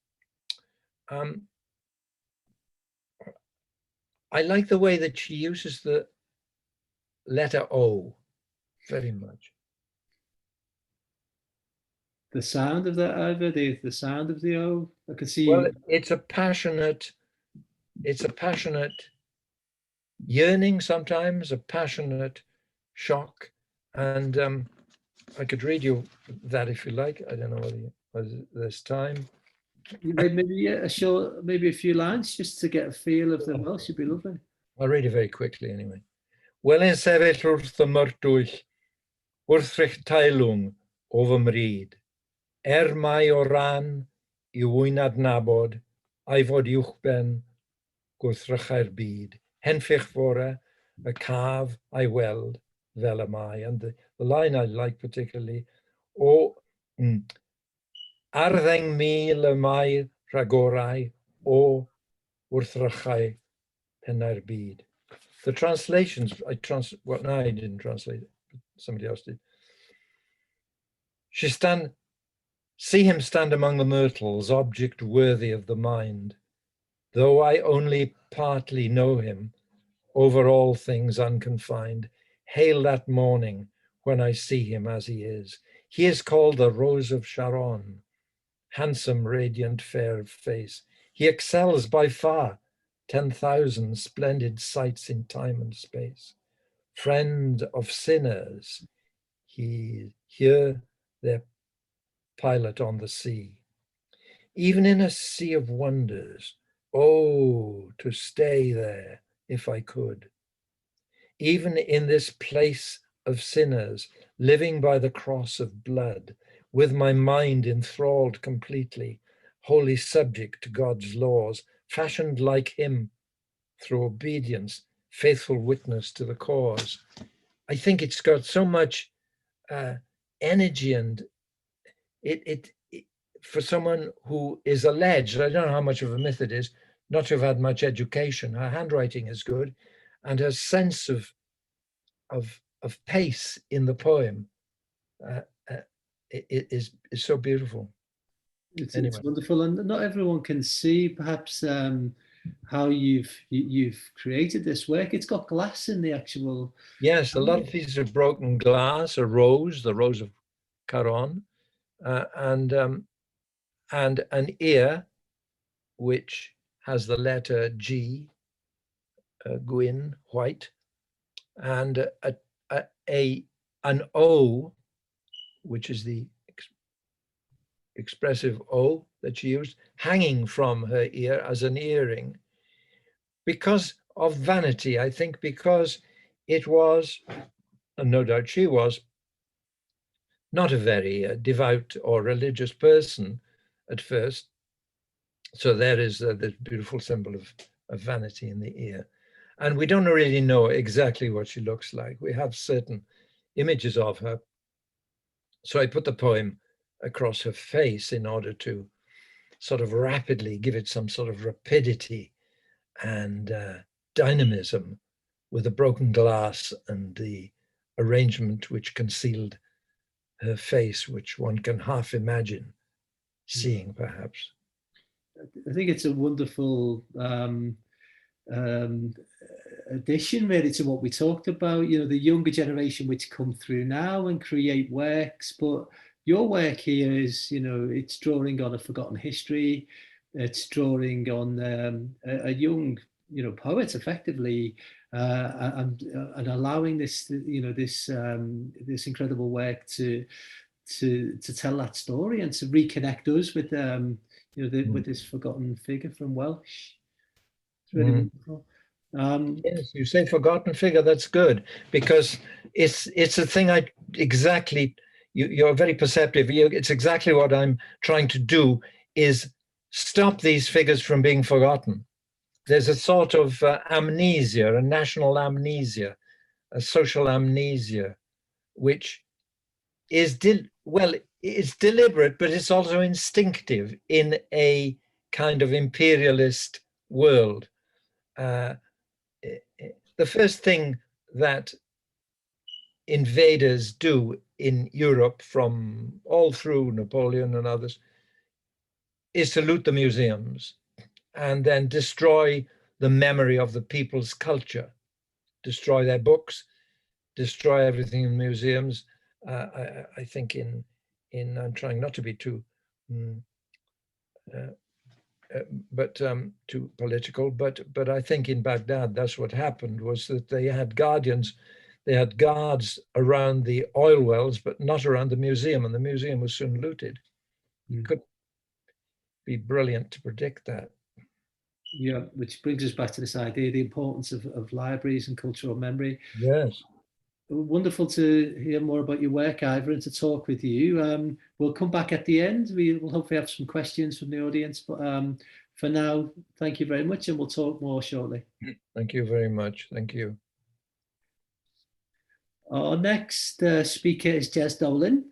I like the way that she uses the letter O very much. The sound of that, Ivor, the sound of the O, I can see. Well, it's a passionate yearning sometimes, a passionate shock. And I could read you that if you like. I don't know whether there's time. Maybe a short, maybe a few lines just to get a feel of the Welsh would be lovely. I'll read it very quickly anyway. Wel yn sefyll wrth y myrtwyll, wrth eich taelwng o fy mryd, mai o ran I wyn adnabod, a'i fod uwchben gwrthrychau'r byd, henffych fore, y caf a'i weld fel y mai. And the line I like particularly, o arddeng mil y mai rhagorau o wrthrychau penna'r byd. The translations, I didn't translate it, but somebody else did. See him stand among the myrtles, object worthy of the mind. Though I only partly know him, over all things unconfined, hail that morning when I see him as he is. He is called the Rose of Sharon, handsome, radiant, fair face. He excels by far 10,000 splendid sights in time and space. Friend of sinners, he here their pilot on the sea. Even in a sea of wonders, oh, to stay there if I could. Even in this place of sinners, living by the cross of blood, with my mind enthralled completely, wholly subject to God's laws, fashioned like him through obedience, faithful witness to the cause. I think it's got so much energy, and it for someone who is alleged, I don't know how much of a myth it is, not to have had much education. Her handwriting is good, and her sense of pace in the poem is so beautiful. It's Anyway. wonderful, and not everyone can see perhaps how you've created this work. It's got glass in the actual. Yes, a lot of pieces of broken glass, a rose, the Rose of Caron, and an ear which has the letter G, Gwyn, white, and an O, which is the expressive O that she used, hanging from her ear as an earring, because of vanity, I think, because it was, and no doubt she was, not a very devout or religious person at first. So there is this beautiful symbol of vanity in the ear. And we don't really know exactly what she looks like. We have certain images of her. So I put the poem across her face in order to sort of rapidly give it some sort of rapidity and dynamism, with the broken glass and the arrangement which concealed her face, which one can half imagine seeing perhaps. I think it's a wonderful addition really to what we talked about, you know, the younger generation which come through now and create works, but your work here is, you know, it's drawing on a forgotten history, it's drawing on a young, you know, poet effectively, and allowing this, you know, this this incredible work to tell that story and to reconnect us with you know, with this forgotten figure from Welsh. It's really wonderful. Yes, you say forgotten figure. That's good, because it's a thing exactly. You're very perceptive. It's exactly what I'm trying to do, is stop these figures from being forgotten. There's a sort of amnesia, a national amnesia, a social amnesia, which is it's deliberate, but it's also instinctive in a kind of imperialist world. The first thing that invaders do in Europe, from all through Napoleon and others, is to loot the museums and then destroy the memory of the people's culture, destroy their books, destroy everything in museums. I think I'm trying not to be too too political, but I think in Baghdad that's what happened, was that they had guardians, they had guards around the oil wells, but not around the museum, and the museum was soon looted. You could be brilliant to predict that. Yeah, which brings us back to this idea, the importance of libraries and cultural memory. Yes. Wonderful to hear more about your work, Ivor, and to talk with you. We'll come back at the end. We will hopefully have some questions from the audience, but for now, thank you very much, and we'll talk more shortly. Thank you very much. Thank you. Our next speaker is Jez Dolan.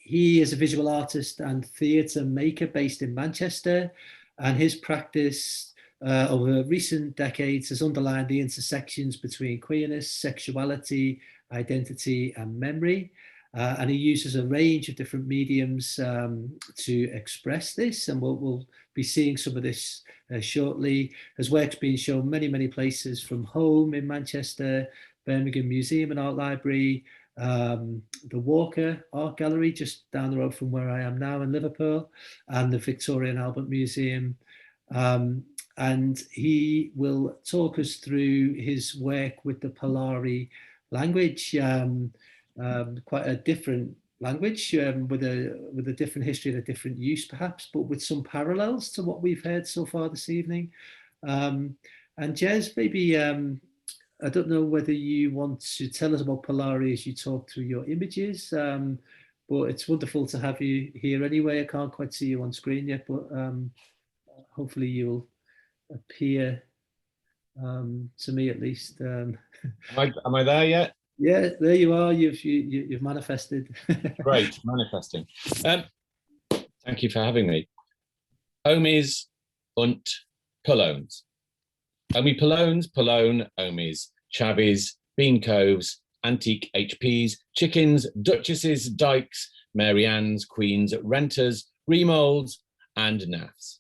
He is a visual artist and theatre maker based in Manchester, and his practice over recent decades has underlined the intersections between queerness, sexuality, identity and memory. And he uses a range of different mediums to express this, and we'll be seeing some of this shortly. His work's been shown many places, from home in Manchester, Birmingham Museum and Art Library, the Walker Art Gallery just down the road from where I am now in Liverpool, and the Victoria and Albert Museum. And he will talk us through his work with the Polari language, quite a different language with a different history and a different use perhaps, but with some parallels to what we've heard so far this evening. And Jez, maybe I don't know whether you want to tell us about Polari as you talk through your images, but it's wonderful to have you here anyway. I can't quite see you on screen yet, but hopefully you'll appear to me at least. Am I there yet? Yeah, there you are. You've manifested. Great, manifesting. Thank you for having me. Omis und Polones. Omi Polones, Polone, Omis, Chavies, Bean Coves, Antique HPs, Chickens, Duchesses, Dykes, Mary Anns, Queens, Renters, Remolds, and Naffs.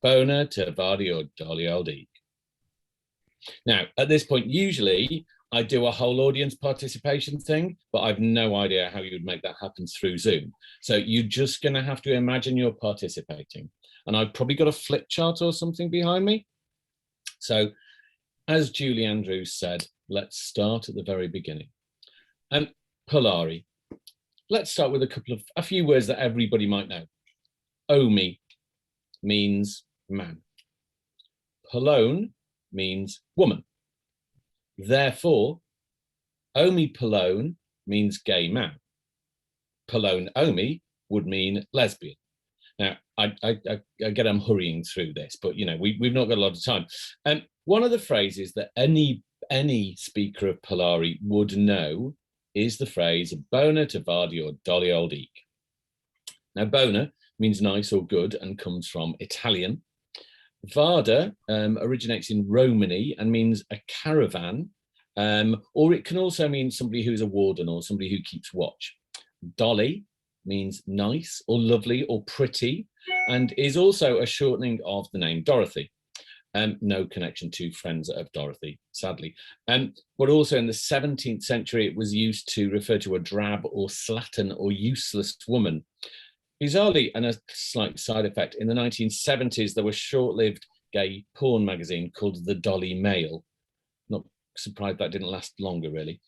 Bona to Vardy or Dolly Oldie. Now, at this point, usually I do a whole audience participation thing, but I've no idea how you would make that happen through Zoom. So you're just going to have to imagine you're participating. And I've probably got a flip chart or something behind me. So as Julie Andrews said, let's start at the very beginning. Polari. Let's start with a few words that everybody might know. Omi means man. Polone means woman. Therefore, Omi Polone means gay man. Polone Omi would mean lesbian. Now, I get I'm hurrying through this, but you know, we've not got a lot of time. One of the phrases that any speaker of Polari would know is the phrase bona to Vardy or Dolly Old Eek. Now, bona means nice or good and comes from Italian. Varda originates in Romany and means a caravan, or it can also mean somebody who's a warden or somebody who keeps watch. Dolly means nice or lovely or pretty, and is also a shortening of the name Dorothy. No connection to Friends of Dorothy, sadly. But also in the 17th century, it was used to refer to a drab or slattern or useless woman. Bizarrely, and a slight side effect, in the 1970s, there was a short-lived gay porn magazine called The Dolly Mail. Not surprised that didn't last longer, really.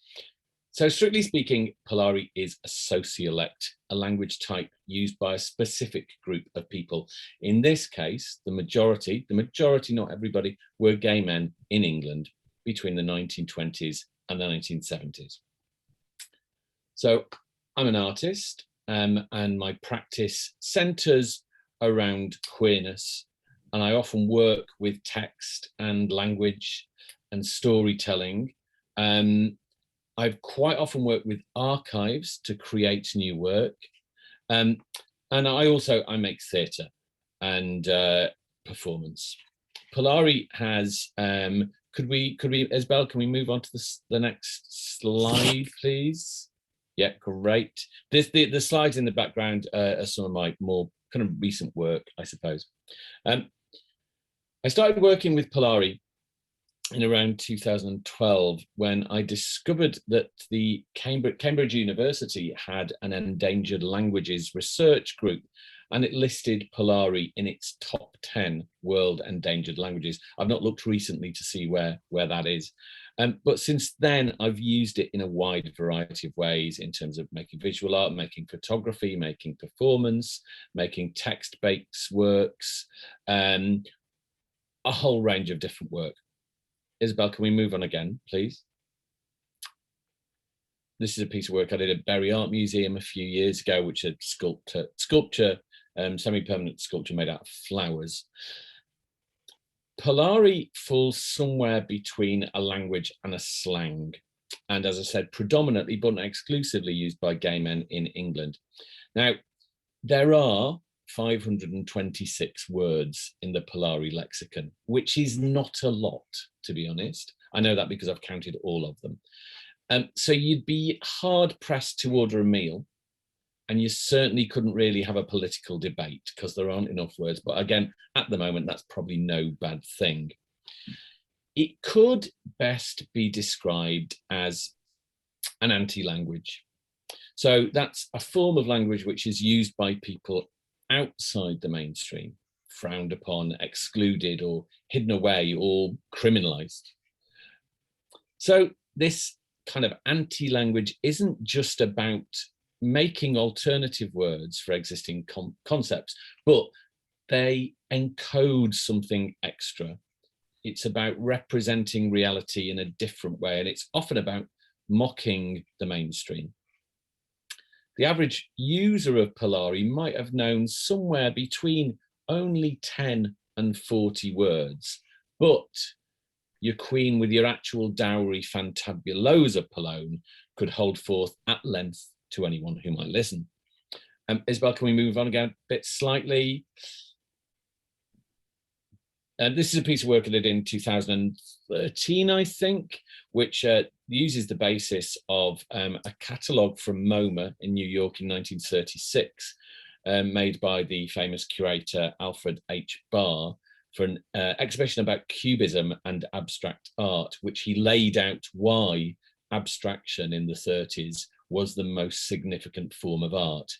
So strictly speaking, Polari is a sociolect, a language type used by a specific group of people. In this case, the majority, not everybody, were gay men in England between the 1920s and the 1970s. So I'm an artist, and my practice centers around queerness, and I often work with text and language and storytelling. I've quite often worked with archives to create new work, and I make theatre and performance. Polari has could we Isabel, can we move on to the next slide, please? Yeah, great. The slides in the background are some of my more kind of recent work, I suppose. I started working with Polari in around 2012, when I discovered that the Cambridge University had an endangered languages research group, and it listed Polari in its top 10 world endangered languages. I've not looked recently to see where that is. But since then, I've used it in a wide variety of ways in terms of making visual art, making photography, making performance, making text-based works, a whole range of different work. Isabel, can we move on again, please? This is a piece of work I did at Bury Art Museum a few years ago, which is sculpture, semi-permanent sculpture made out of flowers. Polari falls somewhere between a language and a slang, and as I said, predominantly but not exclusively used by gay men in England. Now, there are 526 words in the Polari lexicon, which is not a lot, to be honest. I know that because I've counted all of them. So you'd be hard pressed to order a meal, and you certainly couldn't really have a political debate because there aren't enough words. But again, at the moment, that's probably no bad thing. It could best be described as an anti-language. So that's a form of language which is used by people outside the mainstream, frowned upon, excluded, or hidden away, or criminalized. So this kind of anti-language isn't just about making alternative words for existing concepts, but they encode something extra. It's about representing reality in a different way, and it's often about mocking the mainstream. The average user of Polari might have known somewhere between only 10 and 40 words, but your queen with your actual dowry fantabulosa Polone could hold forth at length to anyone who might listen. Isabel, can we move on again a bit slightly? This is a piece of work I did in 2013, I think, which uses the basis of a catalogue from MoMA in New York in 1936, made by the famous curator Alfred H. Barr for an exhibition about cubism and abstract art, which he laid out why abstraction in the 30s was the most significant form of art.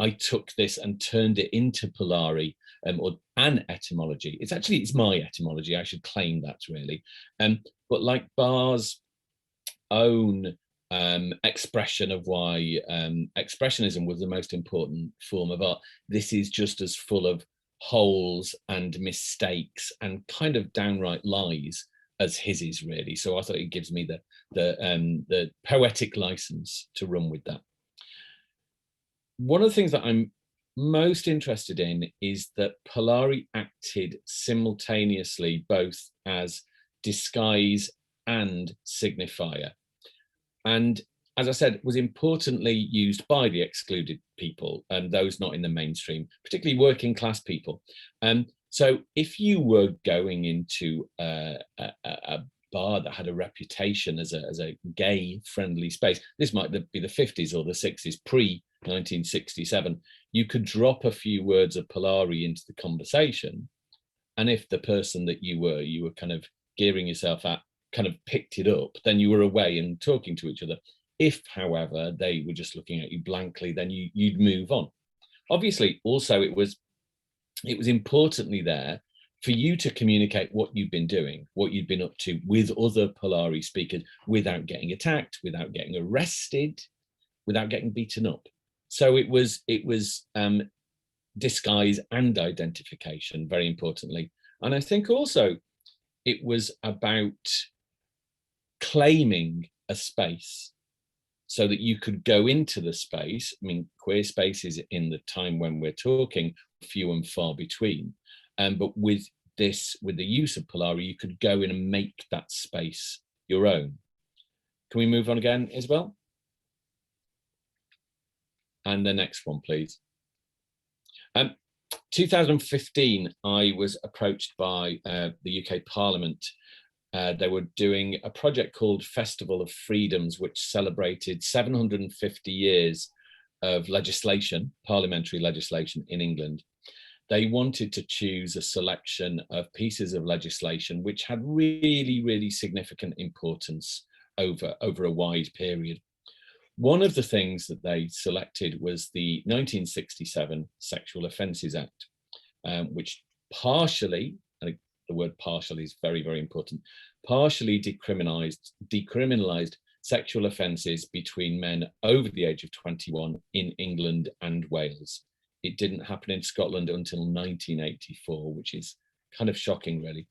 I took this and turned it into Polari, or an etymology. It's my etymology, I should claim that really. But like Barr's own expression of why expressionism was the most important form of art, this is just as full of holes and mistakes and kind of downright lies as his is really. So I thought it gives me the poetic license to run with that. One of the things that I'm most interested in is that Polari acted simultaneously both as disguise and signifier, and as I said, was importantly used by the excluded people and those not in the mainstream, particularly working class people. So if you were going into a bar that had a reputation as a gay friendly space, this might be the 50s or the 60s, 1967, you could drop a few words of Polari into the conversation, and if the person that you were kind of gearing yourself at kind of picked it up, then you were away and talking to each other. If, however, they were just looking at you blankly, then you'd move on. Obviously, also it was importantly there for you to communicate what you've been doing, what you'd been up to with other Polari speakers without getting attacked, without getting arrested, without getting beaten up. So it was disguise and identification, very importantly. And I think also it was about claiming a space so that you could go into the space. I mean, queer spaces in the time when we're talking, few and far between. But with the use of Polari, you could go in and make that space your own. Can we move on again, Isabel? And the next one, please. 2015, I was approached by the UK Parliament. They were doing a project called Festival of Freedoms, which celebrated 750 years of legislation, parliamentary legislation in England. They wanted to choose a selection of pieces of legislation which had really, really significant importance over a wide period. One of the things that they selected was the 1967 Sexual Offences Act, which partially, and the word partially is very, very important, partially decriminalised sexual offences between men over the age of 21 in England and Wales. It didn't happen in Scotland until 1984, which is kind of shocking, really.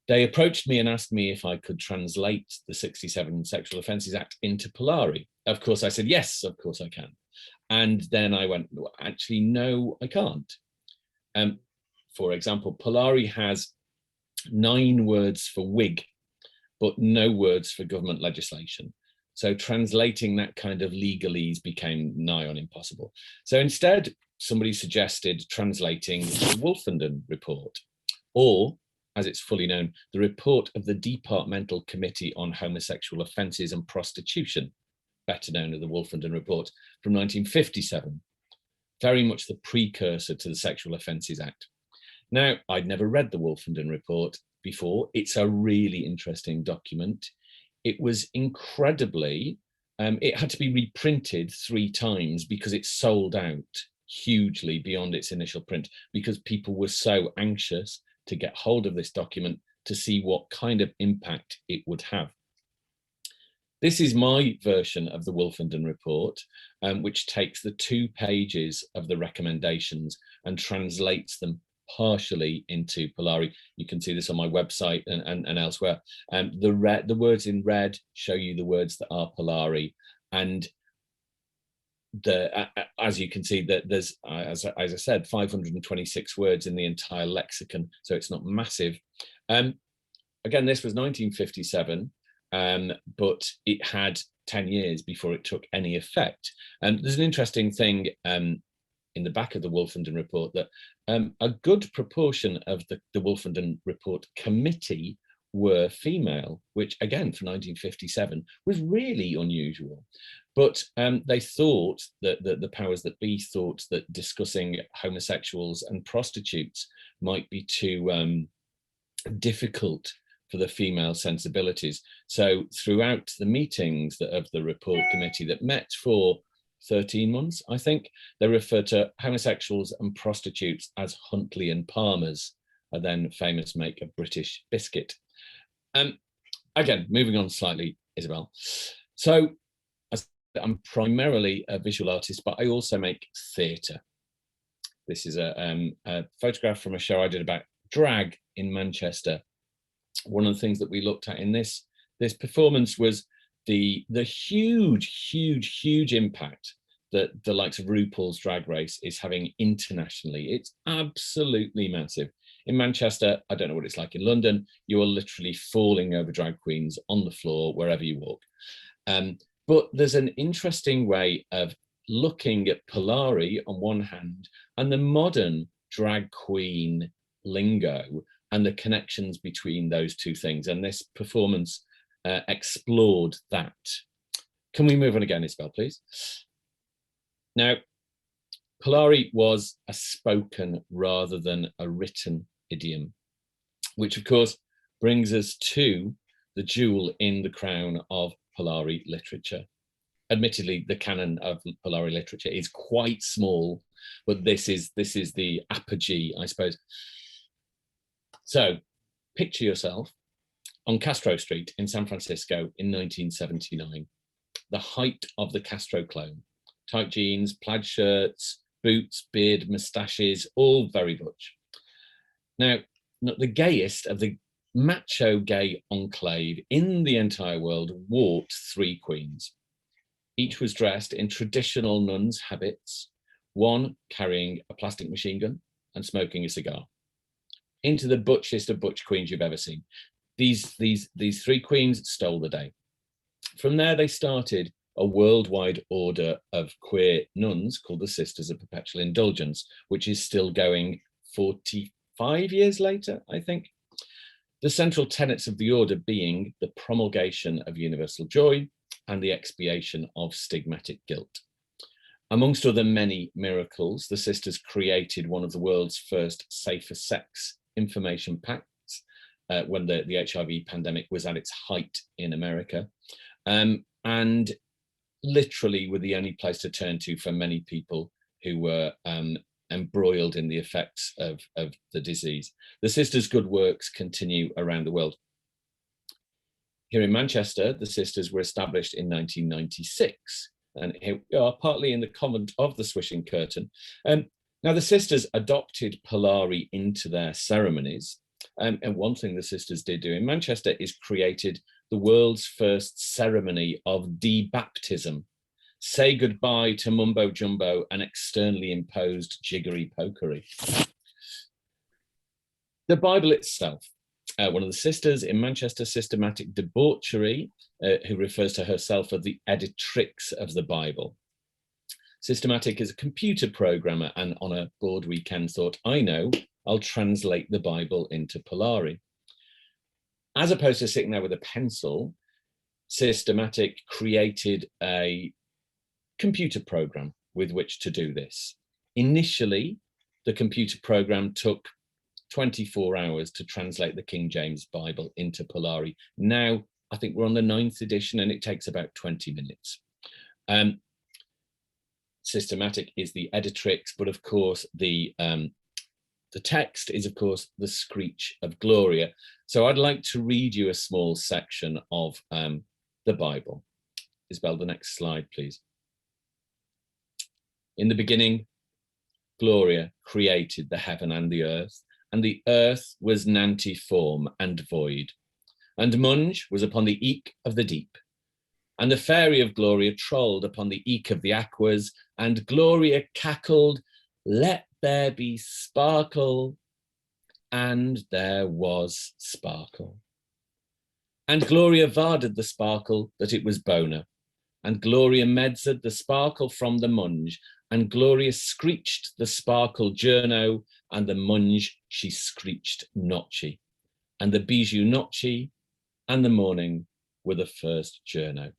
They approached me and asked me if I could translate the 67 Sexual Offences Act into Polari. Of course, I said, yes, of course I can. And then I went, well, actually, no, I can't. For example, Polari has 9 words for wig, but no words for government legislation. So translating that kind of legalese became nigh on impossible. So instead, somebody suggested translating the Wolfenden Report, or, as it's fully known, the report of the Departmental Committee on Homosexual Offences and Prostitution, better known as the Wolfenden Report, from 1957, very much the precursor to the Sexual Offences Act. Now, I'd never read the Wolfenden Report before. It's a really interesting document. It was incredibly, it had to be reprinted 3 times because it sold out hugely beyond its initial print, because people were so anxious to get hold of this document to see what kind of impact it would have. This is my version of the Wolfenden Report, which takes the 2 pages of the recommendations and translates them partially into Polari. You can see this on my website and elsewhere. The words in red show you the words that are Polari, and as you can see, that there's, as I said, 526 words in the entire lexicon, so it's not massive. Again, this was 1957, but it had 10 years before it took any effect. And there's an interesting thing in the back of the Wolfenden Report that a good proportion of the Wolfenden Report committee were female, which again for 1957 was really unusual. But they thought that the powers that be thought that discussing homosexuals and prostitutes might be too difficult for the female sensibilities. So throughout the meetings of the report committee that met for 13 months, I think, they refer to homosexuals and prostitutes as Huntley and Palmers, a then famous make of British biscuit. Again, moving on slightly, Isabel. So I'm primarily a visual artist, but I also make theatre. This is a photograph from a show I did about drag in Manchester. One of the things that we looked at in this performance was the huge impact that the likes of RuPaul's Drag Race is having internationally. It's absolutely massive. In Manchester, I don't know what it's like in London, you are literally falling over drag queens on the floor wherever you walk. But there's an interesting way of looking at Polari on one hand and the modern drag queen lingo and the connections between those two things. And this performance explored that. Can we move on again, Isabel, please? Now, Polari was a spoken rather than a written idiom, which of course brings us to the jewel in the crown of Polari literature. Admittedly, the canon of Polari literature is quite small, but this is the apogee, I suppose. So, picture yourself on Castro Street in San Francisco in 1979, the height of the Castro clone. Tight jeans, plaid shirts, boots, beard, moustaches, all very butch. Now, the gayest of the macho gay enclave in the entire world walked three queens. Each was dressed in traditional nun's habits, one carrying a plastic machine gun and smoking a cigar. Into the butchest of butch queens you've ever seen. These three queens stole the day. From there, they started a worldwide order of queer nuns called the Sisters of Perpetual Indulgence, which is still going 45 years later, I think. The central tenets of the order being the promulgation of universal joy and the expiation of stigmatic guilt. Amongst other many miracles, the sisters created one of the world's first safer sex information packs when the HIV pandemic was at its height in America. And literally were the only place to turn to for many people who were embroiled in the effects of the disease. The sisters' good works continue around the world. Here in Manchester, the sisters were established in 1996, and here we are partly in the convent of the Swishing Curtain. Now, the sisters adopted Polari into their ceremonies, and one thing the sisters did do in Manchester is created the world's first ceremony of debaptism. Say goodbye to mumbo jumbo and externally imposed jiggery pokery. The Bible itself, one of the sisters in Manchester Systematic Debauchery, who refers to herself as the editrix of the Bible. Systematic is a computer programmer, and on a bored weekend thought, I know, I'll translate the Bible into Polari. As opposed to sitting there with a pencil, Systematic created a computer program with which to do this. Initially, the computer program took 24 hours to translate the King James Bible into Polari. Now, I think we're on the 9th edition and it takes about 20 minutes. Systematic is the editrix, but of course the text is, of course, the screech of Gloria. So I'd like to read you a small section of the Bible. Isabel, the next slide, please. In the beginning, Gloria created the heaven and the earth was nantiform and void, and Munge was upon the eke of the deep, and the fairy of Gloria trolled upon the eke of the aquas, and Gloria cackled, let there be sparkle, and there was sparkle. And Gloria varded the sparkle that it was bona, and Gloria medsaid the sparkle from the munge, and Gloria screeched the sparkle journo, and the munge she screeched notchy, and the bijou notchy, and the morning were the first journo.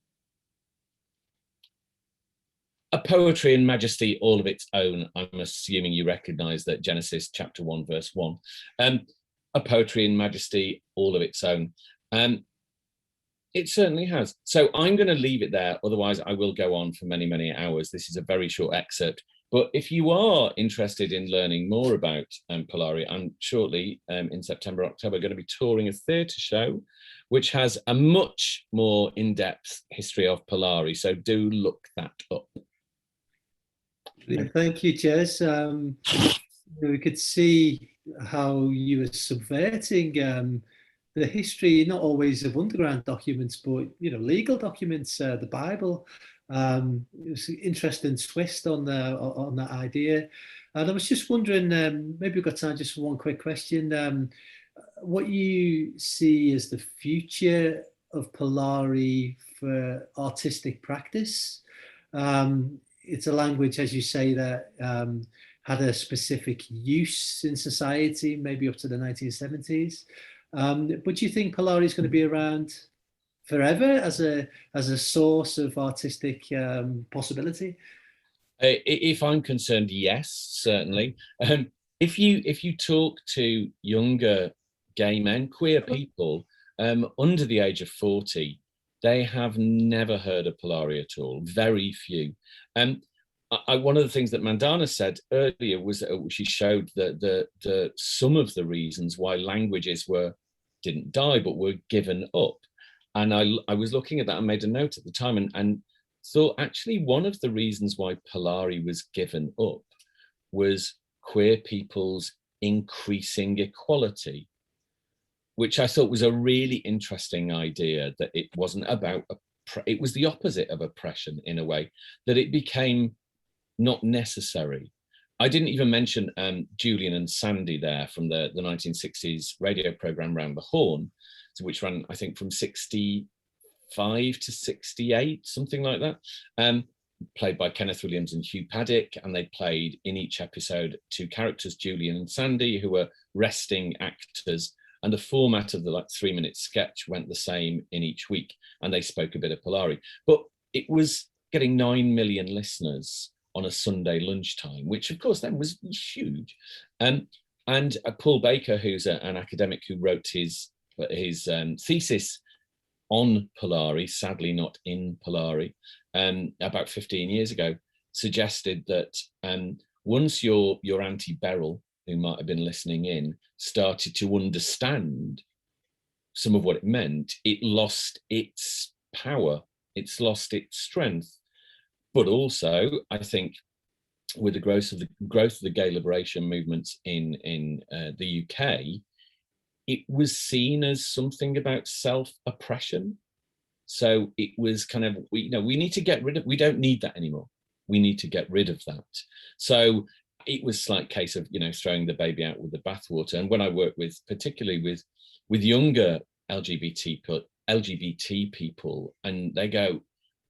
A poetry in majesty all of its own. I'm assuming you recognize that Genesis chapter 1 verse 1. A poetry in majesty all of its own. It certainly has. So I'm going to leave it there, otherwise I will go on for many, many hours. This is a very short excerpt. But if you are interested in learning more about Polari, I'm shortly in September, October, going to be touring a theatre show which has a much more in-depth history of Polari. So do look that up. Yeah, thank you, Jez. We could see how you were subverting the history, not always of underground documents, but legal documents, the Bible. It was an interesting twist on that idea. And I was just wondering, maybe we've got time just for one quick question. What you see as the future of Polari for artistic practice? It's a language, as you say, that had a specific use in society, maybe up to the 1970s. But do you think Polari is going to be around forever as a source of artistic possibility? If I'm concerned, yes, certainly. If you talk to younger gay men, queer people under the age of 40, they have never heard of Polari at all. Very few. One of the things that Mandana said earlier was she showed the some of the reasons why languages didn't die but were given up, and I was looking at that and made a note at the time and thought actually one of the reasons why Polari was given up was queer people's increasing equality, which I thought was a really interesting idea, that it wasn't about it was the opposite of oppression in a way, that it became not necessary. I didn't even mention Julian and Sandy there from the 1960s radio program Round the Horn, which ran, I think, from 65 to 68, something like that, played by Kenneth Williams and Hugh Paddick, and they played in each episode two characters, Julian and Sandy, who were resting actors, and the format of the 3-minute sketch went the same in each week, and they spoke a bit of Polari. But it was getting 9 million listeners on a Sunday lunchtime, which of course then was huge. And Paul Baker, who's an academic who wrote his thesis on Polari, sadly not in Polari, about 15 years ago, suggested that once your Auntie Beryl, who might have been listening in, started to understand some of what it meant, it lost its power, it's lost its strength. But also, I think, with the growth of the gay liberation movements in the UK, it was seen as something about self-oppression. So it was kind of, we need to get rid of, we don't need that anymore. We need to get rid of that. So it was like a case of, throwing the baby out with the bathwater. And when I work particularly with younger LGBT people, and they go,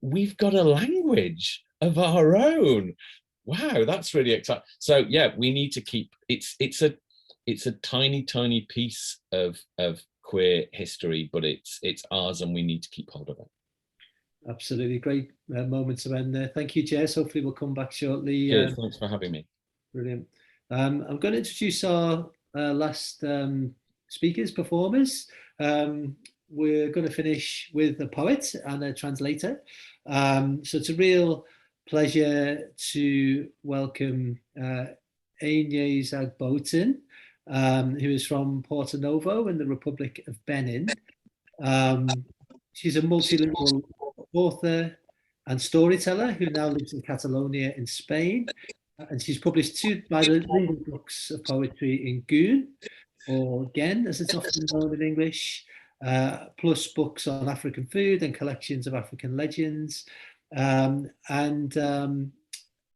we've got a language of our own. Wow, that's really exciting. So yeah, we need to keep, it's a tiny piece of queer history, but it's ours, and we need to keep hold of it. Absolutely, great moment to end there. Thank you, Jez. Hopefully we'll come back shortly. Good, thanks for having me. Brilliant. I'm going to introduce our last performers. We're going to finish with a poet and a translator. So it's a real pleasure to welcome Agnès Agboton, who is from Porto Novo in the Republic of Benin. She's a multilingual author and storyteller who now lives in Catalonia in Spain. And she's published 2 bilingual books of poetry in Goon, or Gen, as it's often known in English, plus books on African food and collections of African legends. And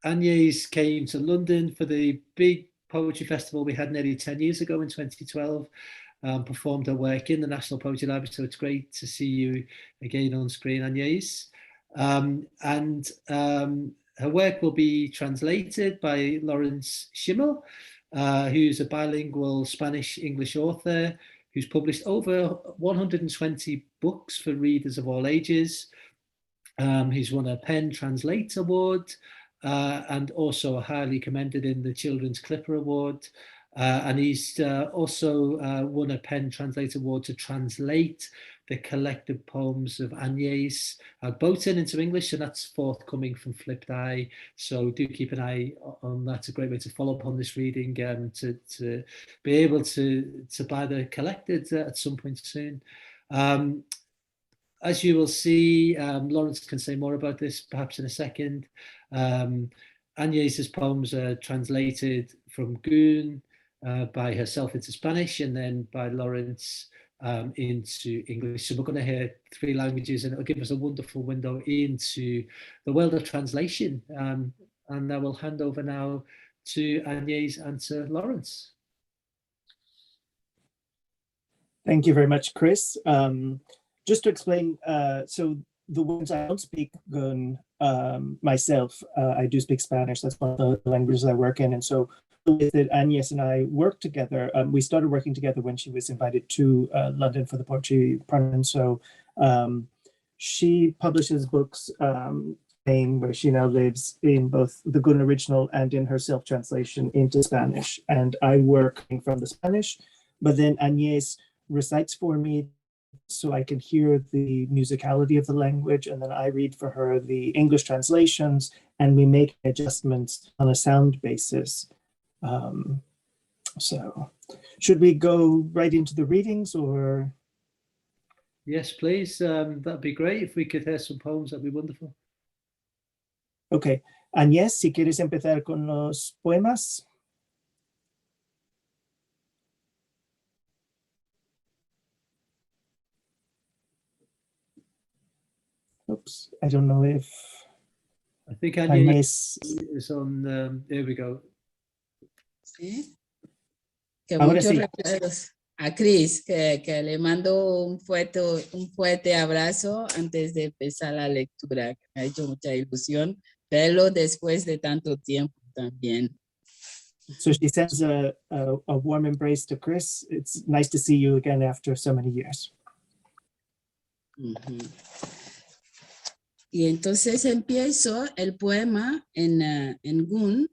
Agnès came to London for the big poetry festival we had nearly 10 years ago in 2012, performed her work in the National Poetry Library. So it's great to see you again on screen, Agnès. Her work will be translated by Lawrence Schimel, who's a bilingual Spanish-English author who's published over 120 books for readers of all ages. He's won a Pen Translate Award and also highly commended in the Children's Clipper Award. And he's also won a Pen Translate Award to translate the collected poems of Agnès Agboton into English, and that's forthcoming from Flipped Eye. So do keep an eye on that. It's a great way to follow up on this reading, to be able to buy the collected at some point soon. As you will see, Lawrence can say more about this perhaps in a second. Agnès' poems are translated from Goon by herself into Spanish, and then by Lawrence into English. So we're going to hear 3 languages, and it'll give us a wonderful window into the world of translation. And I will hand over now to Agnès and to Lawrence. Thank you very much, Chris. Just to explain, so the words, I don't speak Goon myself. I do speak Spanish. That's one of the languages I work in. And so the way that Agnès and I work together, we started working together when she was invited to London for the Poetry Parliament. So she publishes books Spain, where she now lives, in both the Gun original and in her self-translation into Spanish. And I work from the Spanish, but then Agnès recites for me so I can hear the musicality of the language, and then I read for her the English translations, and we make adjustments on a sound basis. So should we go right into the readings, or? Yes, please. That'd be great. If we could hear some poems, that'd be wonderful. Okay. Agnès, si quieres empezar con los poemas. Oops, I don't know if I think Agnès is on. There we go. Sí. Que Ahora muchos sí. recuerdos a Chris, que le mando un fuerte abrazo antes de empezar la lectura. Me ha hecho mucha ilusión verlo después de tanto tiempo también. So she sends a warm embrace to Chris. It's nice to see you again after so many years. Y entonces empiezo el poema en Gun.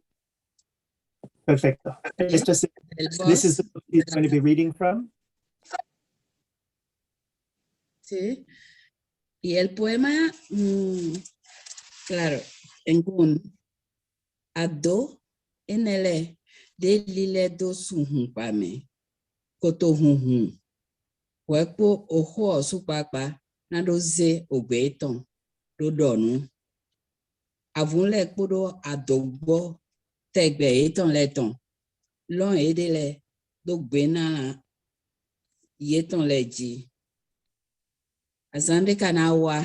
Perfecto. Esto es, this is the book he's going to be reading from. Sí. Y el poema, claro, en Gun. Ado enele de lile do suhun pame. Koto hun. Wekpo oho supapa na doze obeton. Dodonu. Avun le kudo adogbo tegbe eton leton. Lon edele dogbe na yeton leji. Azande kanawa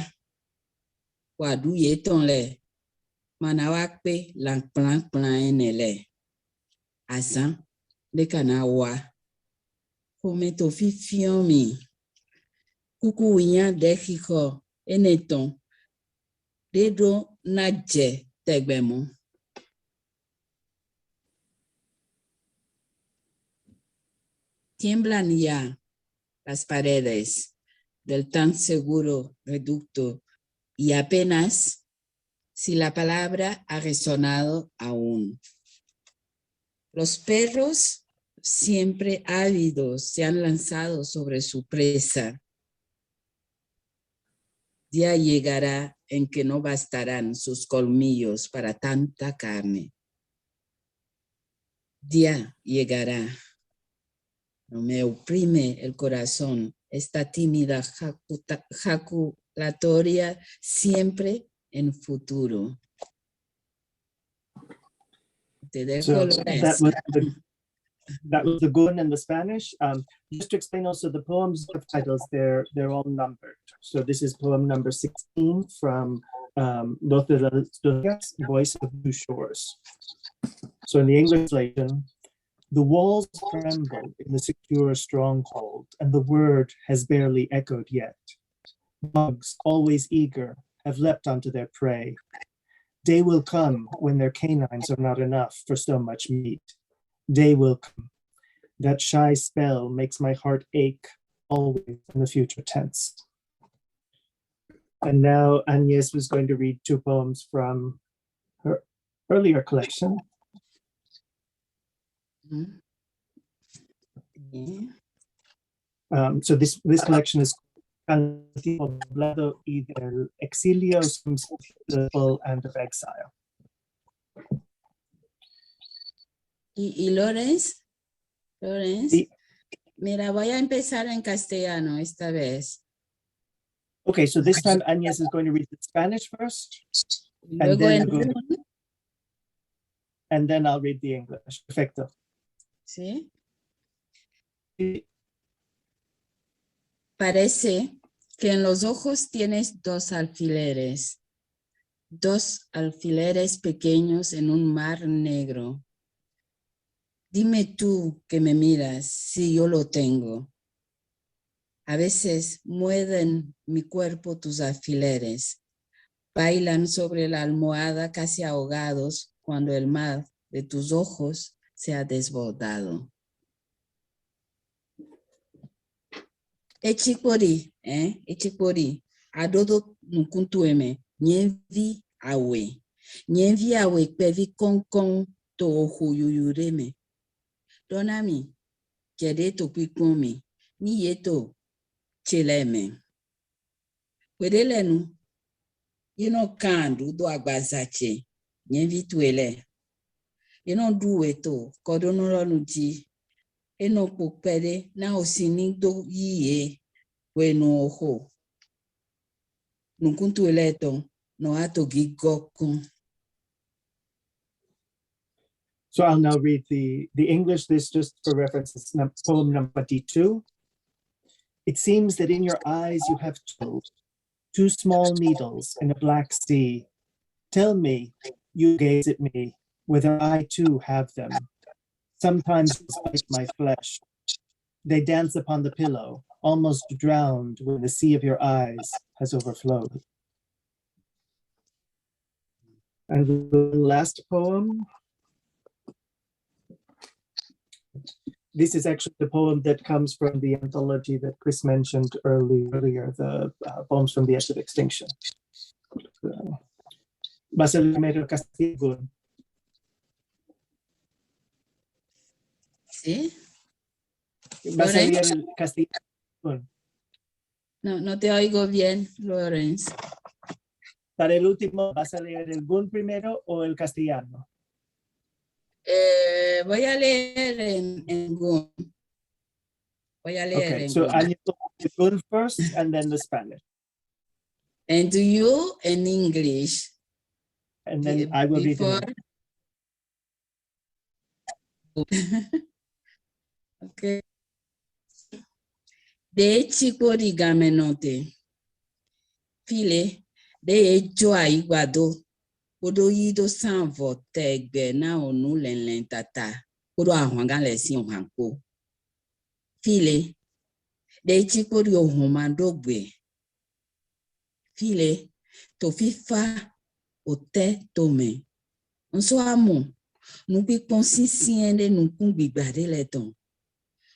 wadu yeton le manawakpe lang plan enele. Azan de kanawa kometo fifiomi. Kuku winya dekiko eneton. Dedo naje tegbemo. Tiemblan ya las paredes del tan seguro reducto y apenas si la palabra ha resonado aún. Los perros siempre ávidos se han lanzado sobre su presa. Día llegará en que no bastarán sus colmillos para tanta carne. Día llegará. No me oprime el corazón esta tímida jaculatoria siempre en futuro. Te dejo, So that was the Gun in the Spanish. Just to explain also the poems of titles, they're all numbered. So this is poem number 16 from Los de las Dunas, Voice of New Shores. So in the English translation, the walls tremble in the secure stronghold, and the word has barely echoed yet. Bugs, always eager, have leapt onto their prey. Day will come when their canines are not enough for so much meat. Day will come. That shy spell makes my heart ache, always in the future tense. And now Agnès was going to read two poems from her earlier collection. So this collection is Hablado y del Exilio, and of Exile. Y Lawrence, Sí. Mira, voy a empezar en castellano esta vez. Okay, so this time Agnès is going to read the Spanish first, and Luego then I'll read the English. Perfecto. ¿Sí? Sí. Parece que en los ojos tienes dos alfileres pequeños en un mar negro. Dime tú que me miras si yo lo tengo. A veces mueven mi cuerpo tus alfileres, bailan sobre la almohada casi ahogados cuando el mar de tus ojos se ha desbordado. Echikpori, adodo nukuntueme, nyevi awe. Nyenvi awe pevi kong to huyuyureme. Donami, kede to pikomi, ni yeto chileme. Wedelenu, kandu do agbazache, nyenvi tuele. Du eto, kodonolonuji, pokpede, na osini do yiye, no ho. Nukuntu eleto, no ato gigokun. So I'll now read the English. This just for reference is poem number 22. It seems that in your eyes you have two small needles in a black sea. Tell me, you gaze at me, whether I too have them. Sometimes despite my flesh. They dance upon the pillow, almost drowned when the sea of your eyes has overflowed. And the last poem. This is actually the poem that comes from the anthology that Chris mentioned earlier, the poems from the Edge of Extinction. Basilio Castillo. ¿Sí? Basilio Castillo. No te oigo bien, Lawrence. Para el último, ¿vas a leer el Gun primero o el castellano? Voy a leer en Gun. Voy a leer en so Gun. I need to read the Gun first and then the Spanish. And do you in English? And then I will read before. Okay. De chico rigamenote. File, de hecho ahí guado. Odo yido sanvo tegbe na onu len tata. Odo ahwanga lesi ohanko. File, de chico ri ohumandogbe. File, to fifa ote tome. Onso amo, nubi consisiende nukun bigbade leton.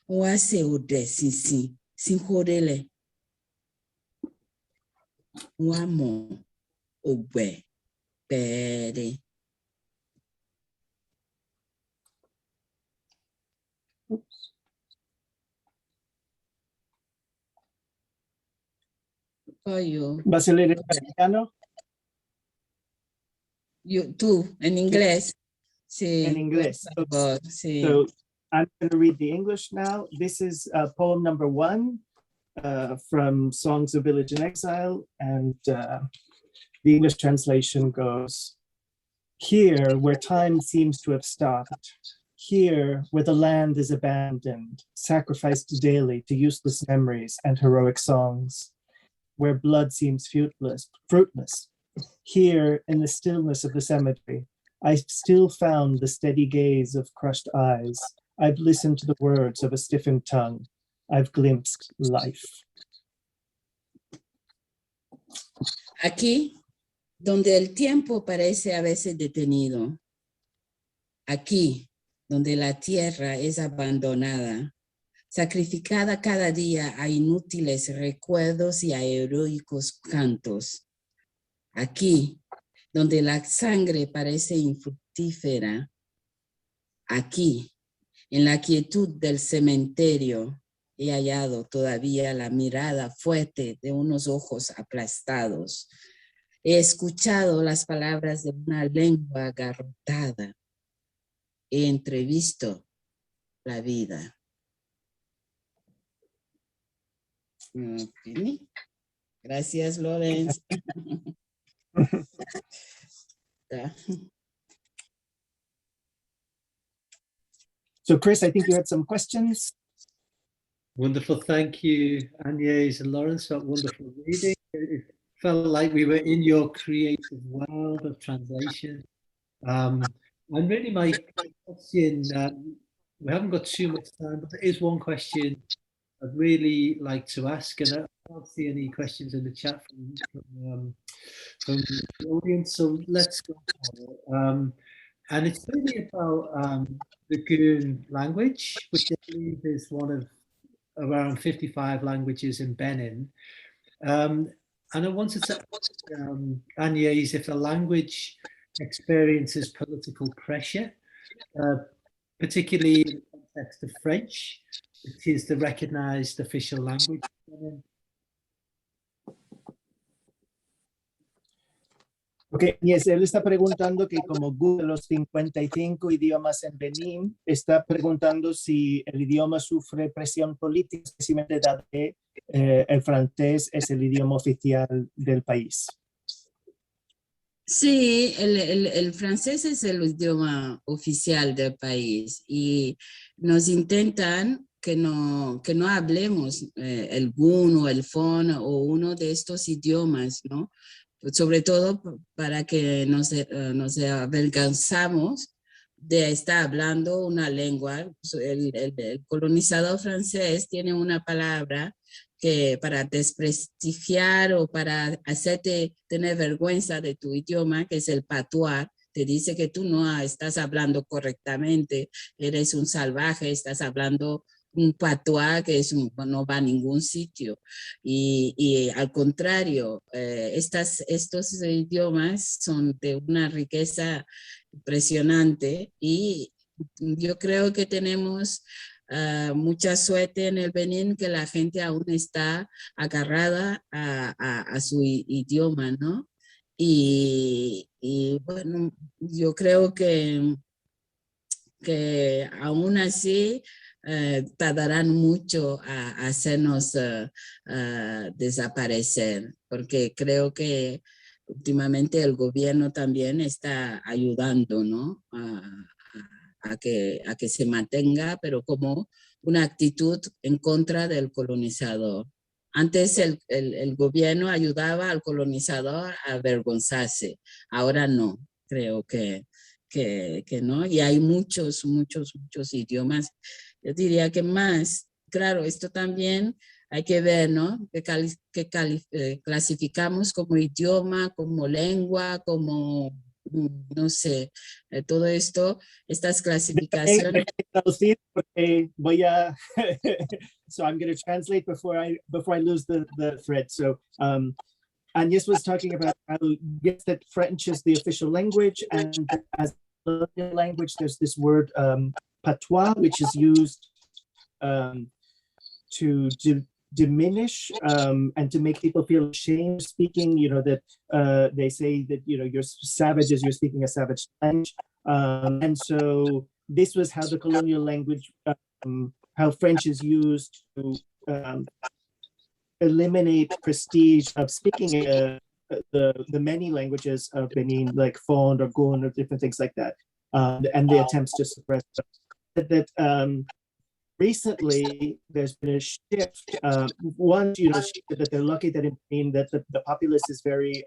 Owa se ode sinsin, sinhodele. Wamo ogbe. Pere. Oops. For you. ¿Vas a leer en castellano? You too, en inglés. Sí. En inglés. Sí. So I'm going to read the English now. This is poem number 1 from Songs of Village in Exile, and the English translation goes, here where time seems to have stopped, here where the land is abandoned, sacrificed daily to useless memories and heroic songs, where blood seems fruitless, here in the stillness of the cemetery, I've still found the steady gaze of crushed eyes. I've listened to the words of a stiffened tongue. I've glimpsed life. Aquí, donde el tiempo parece a veces detenido. Aquí, donde la tierra es abandonada, sacrificada cada día a inútiles recuerdos y a heroicos cantos. Aquí, donde la sangre parece infructífera. Aquí, en la quietud del cementerio, he hallado todavía la mirada fuerte de unos ojos aplastados. He escuchado las palabras de una lengua agarrotada. He entrevisto la vida. Okay. Gracias, Lawrence. So Chris, I think you had some questions. Wonderful. Thank you, Agnès and Lawrence, for that wonderful reading. It felt like we were in your creative world of translation. And really my question, we haven't got too much time, but there is one question I'd really like to ask, and I can't see any questions in the chat from the audience, so let's go for it. And it's really about the Goon language, which I believe is one of around 55 languages in Benin. And I wanted to ask Agnès if the language experiences political pressure, particularly in the context of French, which is the recognized official language. Ok, Agnès, él está preguntando que como Google los 55 idiomas en Benín, está preguntando si el idioma sufre presión política, especialmente dado que el francés es el idioma oficial del país. Sí, el francés es el idioma oficial del país y nos intentan que no hablemos el gun o el fon o uno de estos idiomas, ¿no? Sobre todo para que nos avergonzamos de estar hablando una lengua. El colonizador francés tiene una palabra que para desprestigiar o para hacerte tener vergüenza de tu idioma, que es el patois, te dice que tú no estás hablando correctamente, eres un salvaje, estás hablando un patois que no va a ningún sitio. Y al contrario, estos idiomas son de una riqueza impresionante y yo creo que tenemos mucha suerte en el Benín, que la gente aún está agarrada a su idioma, ¿no? Y bueno, yo creo que aún así tardarán mucho a hacernos desaparecer, porque creo que últimamente el gobierno también está ayudando, ¿no? A que se mantenga, pero como una actitud en contra del colonizador. Antes el gobierno ayudaba al colonizador a avergonzarse, ahora no, creo que no, y hay muchos idiomas. Yo diría que más, claro, esto también hay que ver, ¿no? Que clasificamos como idioma, como lengua, como, no sé, todo esto, estas clasificaciones. Traducir porque voy a, so I'm going to translate before I lose the thread. So Agnès was talking about how, yes, that French is the official language, and as a language, there's this word patois, which is used to diminish and to make people feel ashamed speaking, you know, that they say that, you know, you're savage as you're speaking a savage language. And so this was how the colonial language, how French is used to eliminate prestige of speaking the many languages of Benin, like Fon or Gun or different things like that, and the attempts to suppress that. Recently, there's been a shift. One, you know, that they're lucky that in Benin that the populace is very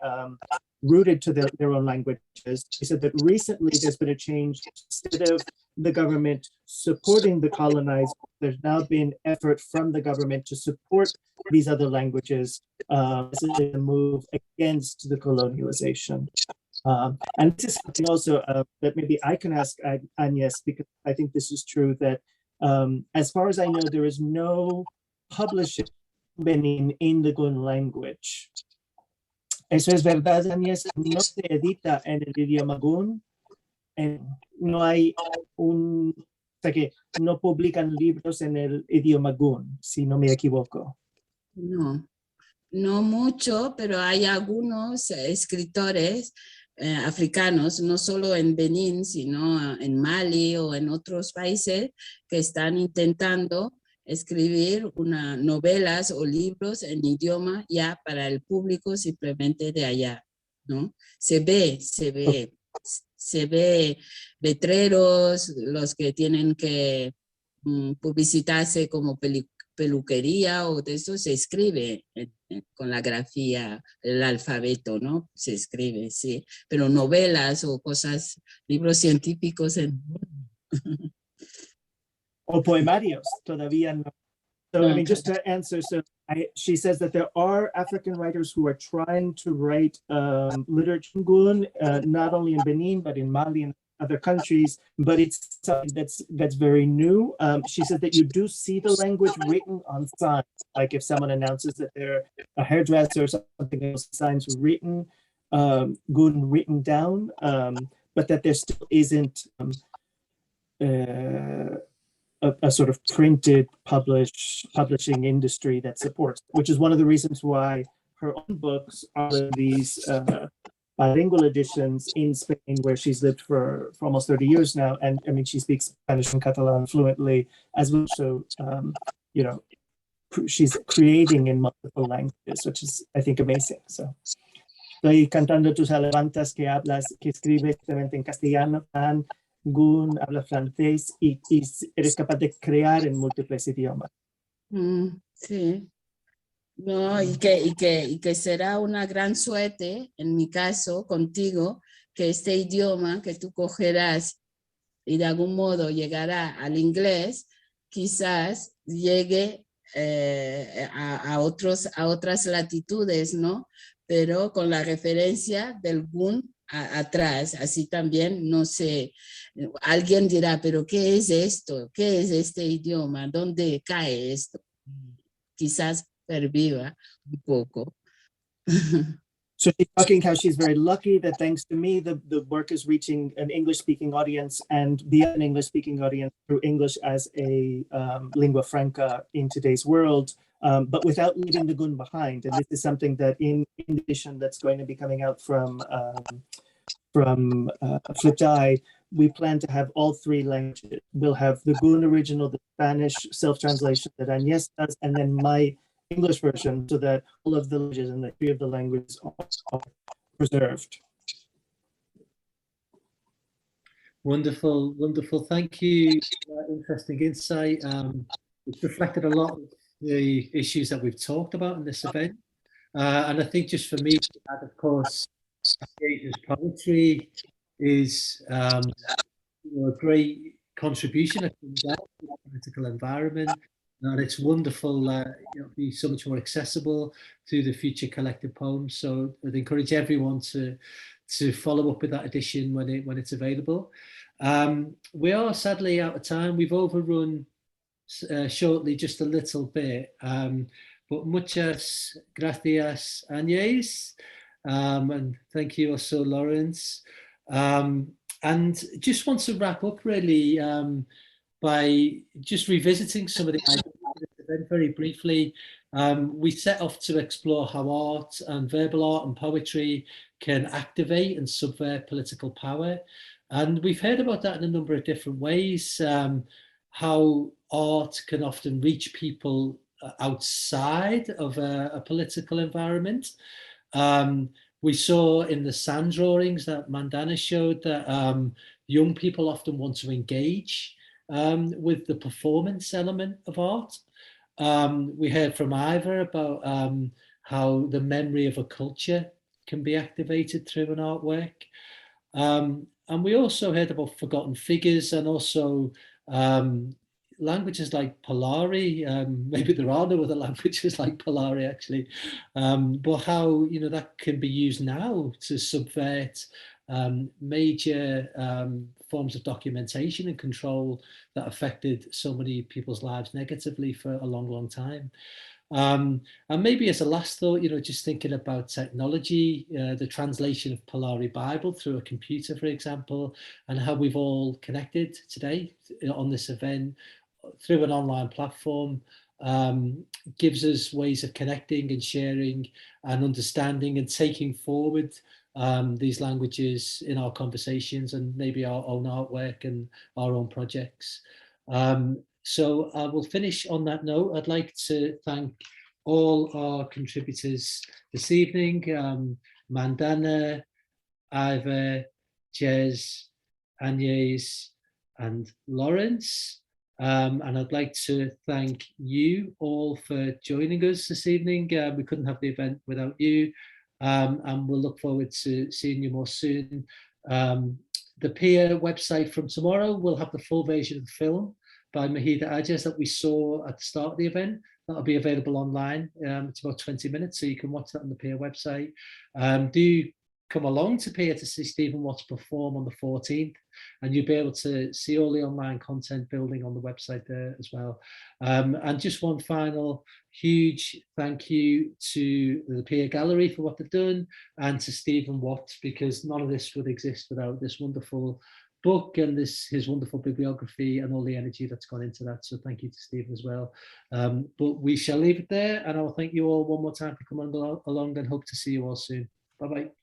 rooted to their own languages. He said that recently there's been a change. Instead of the government supporting the colonized, there's now been effort from the government to support these other languages. This is a move against the colonialization. And this is something also that maybe I can ask Agnès, because I think this is true, that as far as I know, there is no publishing Benin in the Gun language. Eso es verdad, Agnès, no se edita en el idioma Gun. No hay o sea que no publican libros en el idioma Gun, si no me equivoco. No mucho, pero hay algunos escritores africanos, no solo en Benín, sino en Mali o en otros países, que están intentando escribir novelas o libros en idioma ya para el público simplemente de allá, ¿no? Se ve letreros, los que tienen que publicitarse como peluquería o de eso, se escribe con la grafía, el alfabeto, ¿no? Se escribe, sí, pero novelas o cosas, libros científicos O poemarios, todavía no. So, I mean, just to answer, so she says that there are African writers who are trying to write literature in Gun, not only in Benin, but in Mali and other countries, but it's something that's very new. She said that you do see the language written on signs, like if someone announces that they're a hairdresser or something else, signs written, Gun written down, but that there still isn't a sort of printed publishing industry that supports, which is one of the reasons why her own books are these bilingual editions in Spain, where she's lived for almost 30 years now. And I mean, she speaks Spanish and Catalan fluently as well. So, you know, she's creating in multiple languages, which is, I think, amazing. So, estoy cantando tus alabanzas que hablas, que escribes en castellano, tan Gun habla francés y eres capaz de crear en múltiples idiomas. Sí. No, y que será una gran suerte, en mi caso, contigo, que este idioma que tú cogerás y de algún modo llegará al inglés, quizás llegue a otras latitudes, ¿no? Pero con la referencia del Gun atrás, así también, no sé, alguien dirá, pero ¿qué es esto? ¿Qué es este idioma? ¿Dónde cae esto? Quizás perviva un poco. So she's talking how she's very lucky that thanks to me, the work is reaching an English-speaking audience and beyond an English-speaking audience through English as a lingua franca in today's world, but without leaving the Gun behind. And this is something that in edition that's going to be coming out from Flipped Eye, we plan to have all three languages. We'll have the Gun original, the Spanish self-translation that Agnès does, and then my English version, so that all of the languages and the three of the languages are preserved. Wonderful, wonderful. Thank you for that interesting insight. It's reflected a lot of the issues that we've talked about in this event. And I think just for me, of course, Jez's poetry is a great contribution to the political environment. And it's wonderful, be so much more accessible to the future collected poems. So I'd encourage everyone to follow up with that edition when it's available. We are sadly out of time. We've overrun shortly just a little bit, but muchas gracias, Agnès, and thank you also, Lawrence. And just want to wrap up really by just revisiting some of the ideas very briefly. We set off to explore how art and verbal art and poetry can activate and subvert political power. And we've heard about that in a number of different ways, how art can often reach people outside of a political environment. We saw in the sand drawings that Mandana showed that young people often want to engage with the performance element of art. We heard from Ivor about how the memory of a culture can be activated through an artwork. And we also heard about forgotten figures and also languages like Polari. Maybe there are no other languages like Polari actually, but how that can be used now to subvert major forms of documentation and control that affected so many people's lives negatively for a long, long time. And maybe as a last thought, just thinking about technology, the translation of Polari Bible through a computer, for example, and how we've all connected today on this event through an online platform, gives us ways of connecting and sharing and understanding and taking forward these languages in our conversations and maybe our own artwork and our own projects. So I will finish on that note. I'd like to thank all our contributors this evening, Mandana, Ivor, Jez, Agnès, and Lawrence. And I'd like to thank you all for joining us this evening. We couldn't have the event without you, and we'll look forward to seeing you more soon. The PIA website from tomorrow will have the full version of the film by Mahida Ajaz that we saw at the start of the event. That'll be available online. It's about 20 minutes, so you can watch that on the PIA website. Do come along to Pier to see Stephen Watts perform on the 14th, and you'll be able to see all the online content building on the website there as well. And just one final huge thank you to the Pier Gallery for what they've done, and to Stephen Watts, because none of this would exist without this wonderful book and his wonderful bibliography and all the energy that's gone into that. So thank you to Stephen as well. But we shall leave it there, and I'll thank you all one more time for coming along, and hope to see you all soon. Bye-bye.